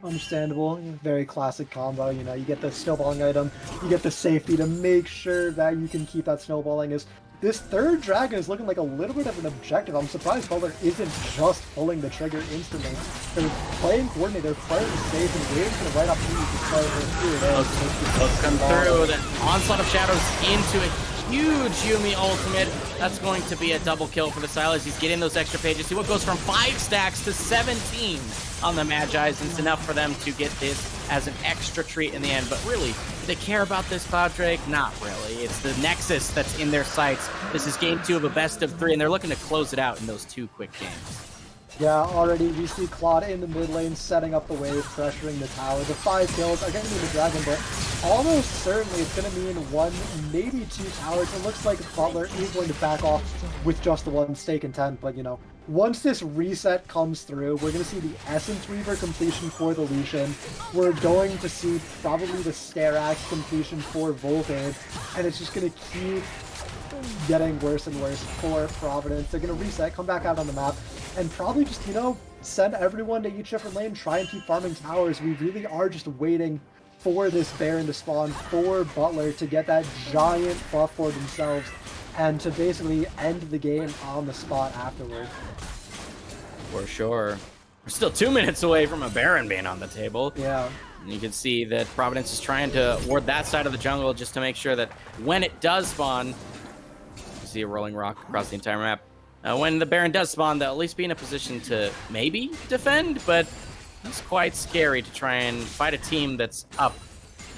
Understandable. Very classic combo. You know, you get the snowballing item, you get the safety to make sure that you can keep that snowballing. This third dragon is looking like a little bit of an objective. I'm surprised Butler isn't just pulling the trigger instantly. They're playing coordinated, they're playing safe, and waiting for the right opportunity to start it. Let's come through. The Onslaught of Shadows into a huge Yumi ultimate. That's going to be a double kill for the Silas. He's getting those extra pages. See what goes from 5 stacks to 17 on the Magi's, and it's enough for them to get this as an extra treat in the end. But really, do they care about this, Cloud Drake? Not really. It's the Nexus that's in their sights. This is game 2 of a best of 3, and they're looking to close it out in those 2 quick games. Yeah, already we see Claude in the mid lane setting up the wave, pressuring the tower. The 5 kills are going to mean the dragon, but almost certainly it's going to mean 1, maybe 2 towers. It looks like Butler is going to back off with just the 1 stake intent, but you know, once this reset comes through, we're going to see the Essence Reaver completion for the Lucian. We're going to see probably the Sterax completion for Volcade, and it's just going to keep getting worse and worse for Providence. They're going to reset, come back out on the map, and probably just, you know, send everyone to each different lane, try and keep farming towers. We really are just waiting for this Baron to spawn, for Butler to get that giant buff for themselves, and to basically end the game on the spot afterward. For sure. We're still 2 minutes away from a Baron being on the table. Yeah. And you can see that Providence is trying to ward that side of the jungle just to make sure that when it does spawn, you see a rolling rock across the entire map. When the Baron does spawn, they'll at least be in a position to maybe defend, but it's quite scary to try and fight a team that's up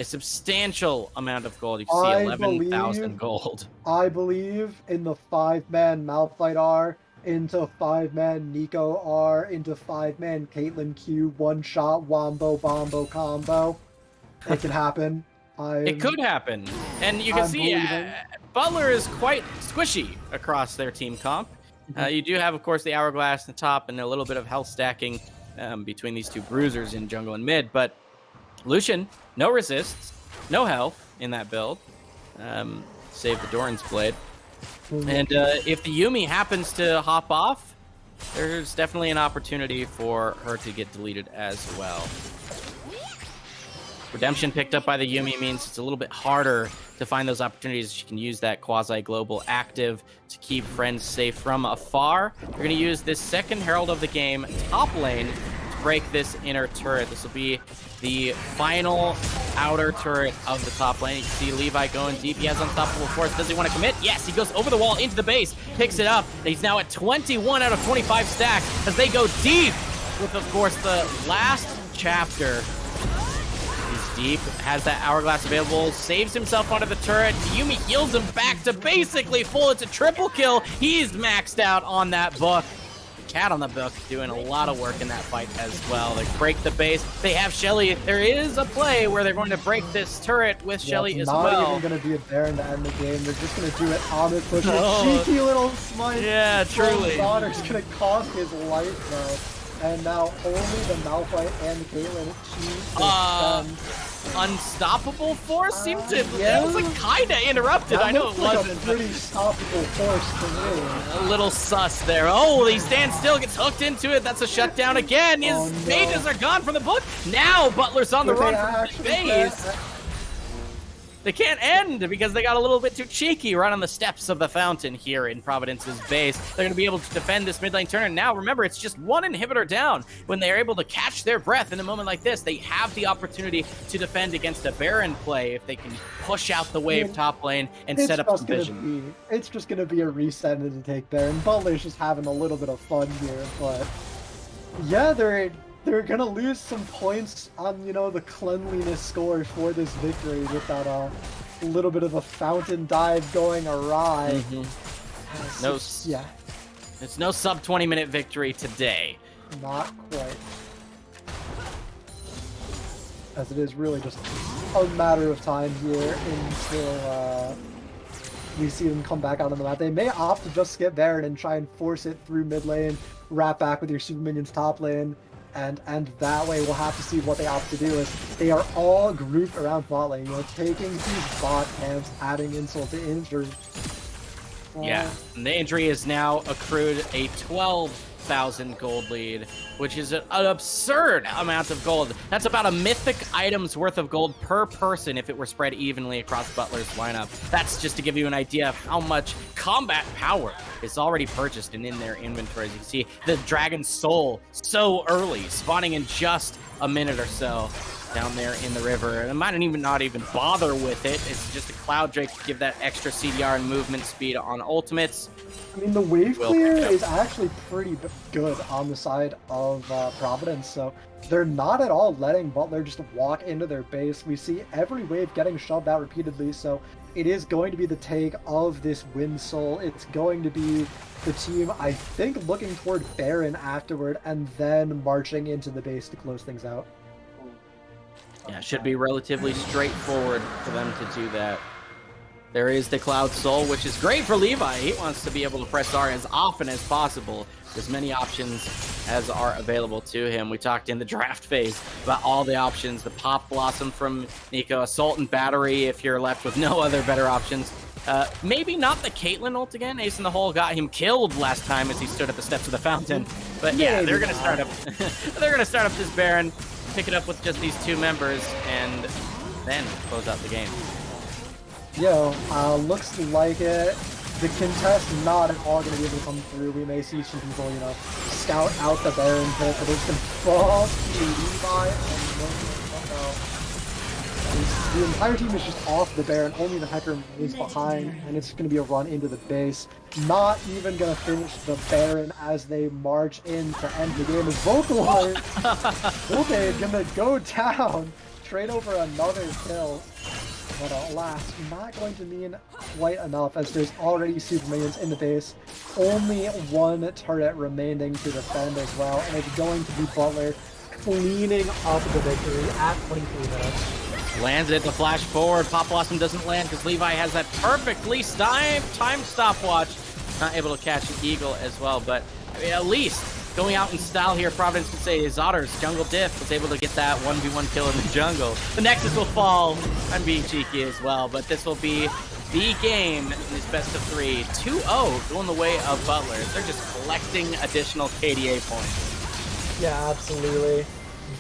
a substantial amount of gold. You can see 11,000 gold. I believe in the 5-man Malphite R, into 5-man Nico R, into 5-man Caitlyn Q, one-shot wombo bombo combo. It can happen. It could happen. And you can see Butler is quite squishy across their team comp. You do have, of course, the Hourglass in the top and a little bit of health stacking between these two bruisers in jungle and mid, but Lucian, no resists, no health in that build. Save the Doran's Blade. And if the Yuumi happens to hop off, there's definitely an opportunity for her to get deleted as well. Redemption picked up by the Yuumi means it's a little bit harder to find those opportunities. She can use that quasi-global active to keep friends safe from afar. We're going to use this second Herald of the game top lane to break this inner turret. This will be the final outer turret of the top lane. You can see Levi going deep. He has unstoppable force. Does he want to commit? Yes, he goes over the wall into the base, picks it up. He's now at 21 out of 25 stack as they go deep with, of course, the last chapter. He's deep, has that Hourglass available, saves himself onto the turret. Yuumi heals him back to basically full. It's a triple kill. He's maxed out on that book. Cat on the book doing a lot of work in that fight as well. They break the base. They have Shelly. There is a play where they're going to break this turret with Shelly as well. It's not even going to be a Baron to end the game. They're just going to do it on the push. Cheeky little smite. Yeah, truly. Daughter's going to cost his life, though. And now only the Malphite and the Caitlyn unstoppable force seemed to it was like kinda interrupted. I know it wasn't. A pretty stoppable force to me. A little sus there. Oh, he stands still, gets hooked into it. That's a shutdown again. His mages are gone from the book. Now Butler's on the run from the base. They can't end because they got a little bit too cheeky right on the steps of the fountain here in Providence's base. They're going to be able to defend this mid lane turn. And now, remember, it's just one inhibitor down. When they're able to catch their breath in a moment like this, they have the opportunity to defend against a Baron play if they can push out the wave top lane and set up some vision. It's just going to be a reset to take Baron. Butler's just having a little bit of fun here, but yeah, they're gonna lose some points on, the cleanliness score for this victory with that little bit of a fountain dive going awry. It's no sub 20-minute victory today. Not quite. As it is really just a matter of time here until we see them come back out on the map. They may opt to just skip Baron and try and force it through mid lane, wrap back with your super minions top lane, and that way we'll have to see what they opt to do. Is they are all grouped around bot lane, taking these bot camps, adding insult to injury. Yeah, and the injury is now accrued a 12,000 gold lead, which is an absurd amount of gold. That's about a mythic item's worth of gold per person if it were spread evenly across Butler's lineup. That's just to give you an idea of how much combat power is already purchased and in their inventories. You can see the Dragon's Soul so early, spawning in just a minute or so down there in the river. And I might not even bother with it. It's just a Cloud Drake to give that extra CDR and movement speed on ultimates. I mean, the wave clear is actually pretty good on the side of Providence, so they're not at all letting Butler just walk into their base. We see every wave getting shoved out repeatedly, so it is going to be the take of this Wind Soul. It's going to be the team, I think, looking toward Baron afterward, and then marching into the base to close things out. Yeah, should be relatively straightforward for them to do that. There is the Cloud Soul, which is great for Levi. He wants to be able to press R as often as possible. As many options as are available to him. We talked in the draft phase about all the options. The Pop Blossom from Nico, Assault and Battery if you're left with no other better options. Maybe not the Caitlyn ult again. Ace in the Hole got him killed last time as he stood at the steps of the fountain. But yeah, they're gonna start up they're gonna start up this Baron, pick it up with just these two members, and then close out the game. Looks like it. the contest not at all going to be able to come through. We may see some people, you know, scout out the Baron pit, but there's going to fall to Levi, and no. The entire team is just off the Baron, only the Hecker is behind, and it's going to be a run into the base. Not even going to finish the Baron as they march in to end the game. As Vocaloid, Volpe going to go down, trade over another kill. But alas, not going to mean quite enough as there's already super minions in the base. Only one turret remaining to defend as well, and it's going to be Butler cleaning up the victory at 23 minutes. Lands it, the flash forward. Pop Blossom doesn't land because Levi has that perfectly timed stopwatch. Not able to catch an Eagle as well, but I mean, at least going out in style here, Providence could say Zotter's jungle diff was able to get that 1v1 kill in the jungle. The Nexus will fall. I'm being cheeky as well, but this will be the game in this best of 3. 2-0 going the way of Butler. They're just collecting additional KDA points. Yeah, absolutely.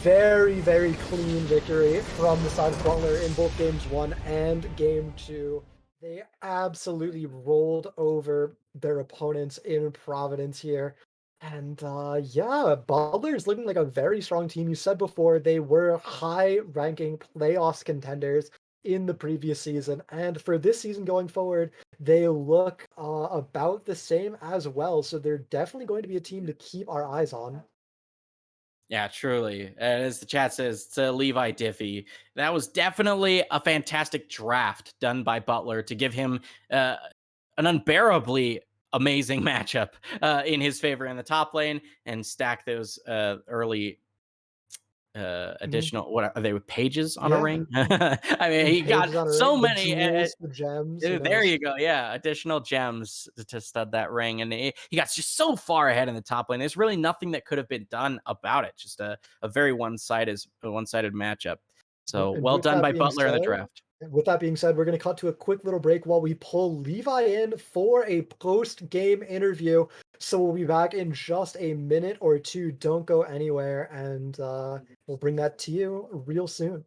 Very, very clean victory from the side of Butler in both games 1 and game 2. They absolutely rolled over their opponents in Providence here. And yeah, Butler's looking like a very strong team. You said before they were high-ranking playoffs contenders in the previous season. And for this season going forward, they look about the same as well. So they're definitely going to be a team to keep our eyes on. Yeah, truly. And as the chat says, to Levi Diffie, that was definitely a fantastic draft done by Butler to give him an unbearably amazing matchup in his favor in the top lane and stack those early additional, what are they, pages on a ring? I mean, he got so many the gems. there you go. Yeah, additional gems to stud that ring, and he got just so far ahead in the top lane. There's really nothing that could have been done about it. Just a very one-sided matchup. So well done by Butler in the draft. With that being said, we're going to cut to a quick little break while we pull Levi in for a post-game interview. So we'll be back in just a minute or two. Don't go anywhere, and we'll bring that to you real soon.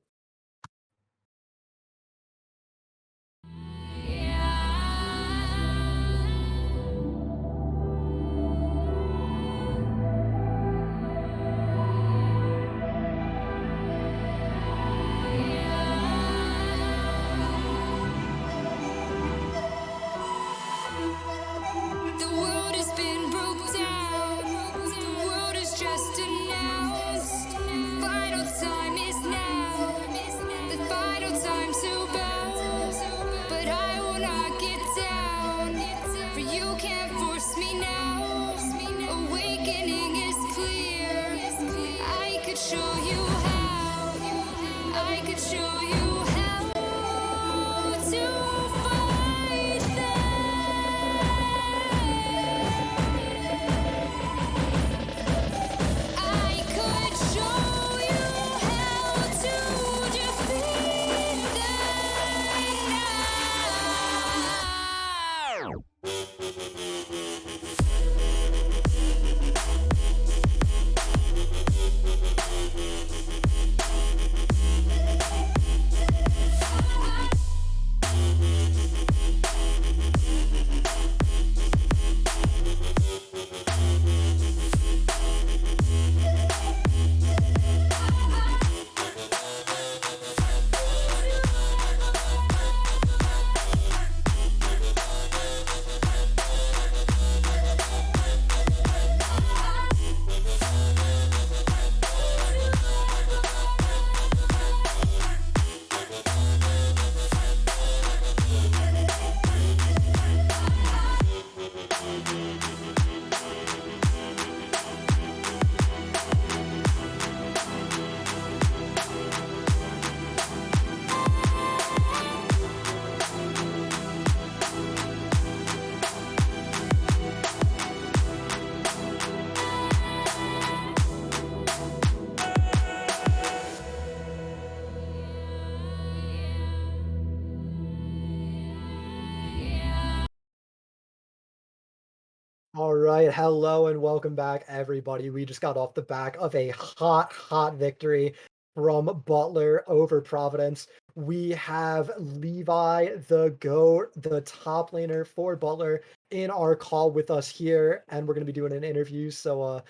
All right, hello and welcome back, everybody. We just got off the back of a hot victory from Butler over Providence. we have Levi, the top laner for Butler, in our call with us here, and we're gonna be doing an interview. So,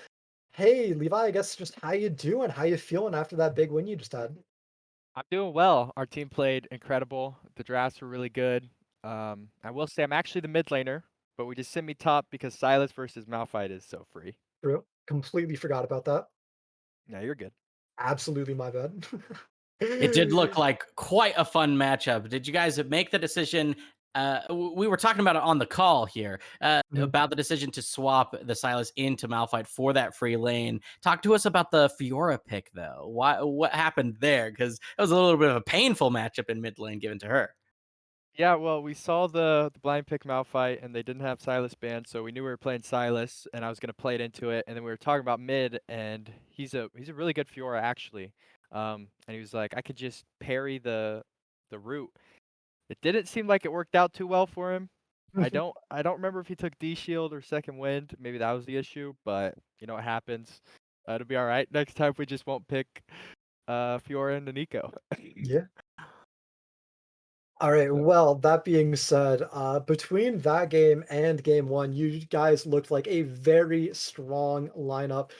hey, Levi, I guess just how you doing? How you feeling after that big win you just had? I'm doing well. Our team played incredible. The drafts were really good. I will say I'm actually the mid laner, but we just sent me top because Silas versus Malphite is so free. True. Completely forgot about that. Yeah, you're good. Absolutely my bad. It did look like quite a fun matchup. Did you guys make the decision? We were talking about it on the call here Mhm. about the decision to swap the Silas into Malphite for that free lane. Talk to us about the Fiora pick, though. What happened there? Because it was a little bit of a painful matchup in mid lane given to her. Yeah, well, we saw the blind pick Malphite and they didn't have Silas banned, so we knew we were playing Silas and I was gonna play it into it. And then we were talking about mid and he's a really good Fiora actually. And he was like, I could just parry the root. It didn't seem like it worked out too well for him. I don't remember if he took D shield or second wind. Maybe that was the issue, but you know what happens. It'll be all right. Next time we just won't pick Fiora and Nico. Yeah. All right. So, Well, that being said, between that game and game one, you guys looked like a very strong lineup.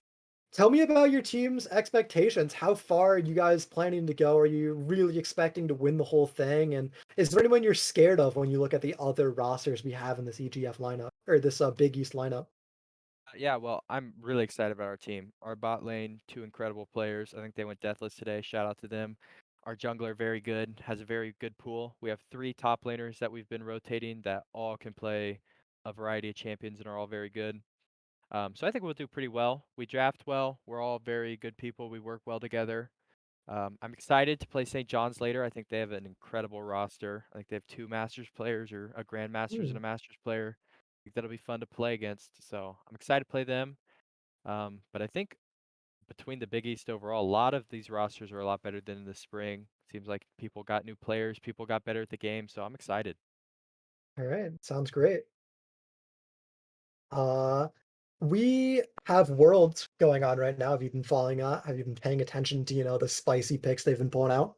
Tell me about your team's expectations. How far are you guys planning to go? Are you really expecting to win the whole thing? And is there anyone you're scared of when you look at the other rosters we have in this EGF lineup or this Big East lineup? yeah, well, I'm really excited about our team. Our bot lane, two incredible players. I think they went deathless today. Shout out to them. Our jungler, very good, has a very good pool. We have three top laners that we've been rotating that all can play a variety of champions and are all very good. So I think we'll do pretty well. We draft well. We're all very good people. We work well together. I'm excited to play St. John's later. I think they have an incredible roster. I think they have two Masters players or a Grandmasters and a Masters player. I think that'll be fun to play against. So I'm excited to play them. But I think between the Big East overall, a lot of these rosters are a lot better than in the spring. Seems like people got new players, people got better at the game. So I'm excited. All right, sounds great. Uh, we have Worlds going on right now. Have you been following Have you been paying attention to, the spicy picks they've been pulling out?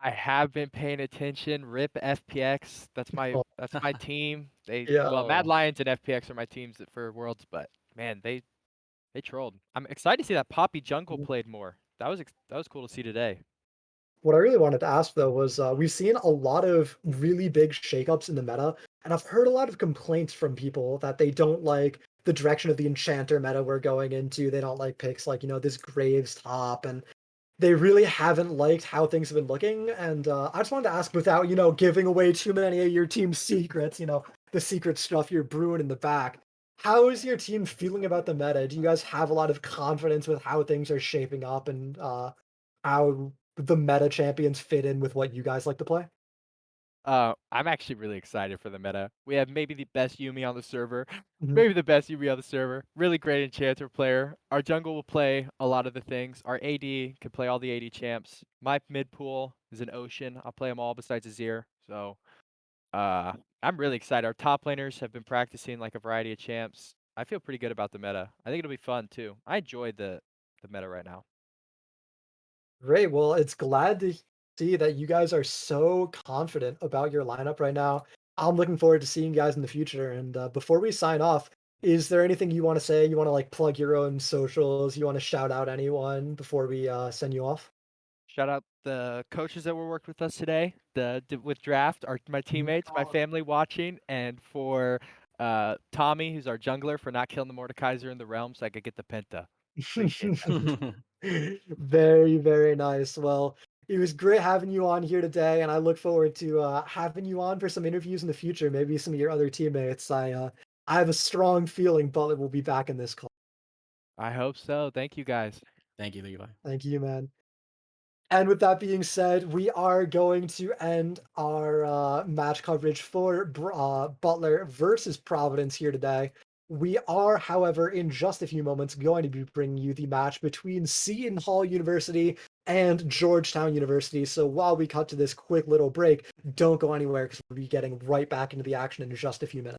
I have been paying attention. Rip FPX. That's my Oh, that's my team. yeah. Mad Oh. Lions and FPX are my teams for Worlds, but man, they trolled. I'm excited to see that Poppy Jungle played more. That was cool to see today. What I really wanted to ask though was we've seen a lot of really big shakeups in the meta, and I've heard a lot of complaints from people that they don't like the direction of the enchanter meta we're going into. They don't like picks like, this Graves top, and they really haven't liked how things have been looking. And I just wanted to ask without, giving away too many of your team's secrets, the secret stuff you're brewing in the back. How is your team feeling about the meta? Do you guys have a lot of confidence with how things are shaping up and how the meta champions fit in with what you guys like to play? I'm actually really excited for the meta. We have maybe the best Yumi on the server, Mhm. maybe the best Yumi on the server. Really great enchanter player. Our jungle will play a lot of the things. Our AD can play all the AD champs. My mid pool is an ocean. I'll play them all besides Azir. So Uh, I'm really excited. Our top laners have been practicing like a variety of champs. I feel pretty good about the meta. I think it'll be fun too. I enjoy the meta right now. Great. Well, it's glad to see that you guys are so confident about your lineup right now. I'm looking forward to seeing you guys in the future. And before we sign off, is there anything you want to say? You want to like plug your own socials? You want to shout out anyone before we send you off? Shout out the coaches that were worked with us today. With draft, my Mhm. teammates, my family watching, and for Tommy, who's our jungler, for not killing the Mordekaiser in the realm, so I could get the Penta. Appreciate that. Very, very nice. Well, it was great having you on here today, and I look forward to having you on for some interviews in the future. Maybe some of your other teammates. I have a strong feeling Butler will be back in this call. I hope so. Thank you guys. Thank you, Levi. Thank you, man. And with that being said, we are going to end our match coverage for Butler versus Providence here today. We are, however, in just a few moments going to be bringing you the match between Seton Hall University and Georgetown University. So while we cut to this quick little break, don't go anywhere because we'll be getting right back into the action in just a few minutes.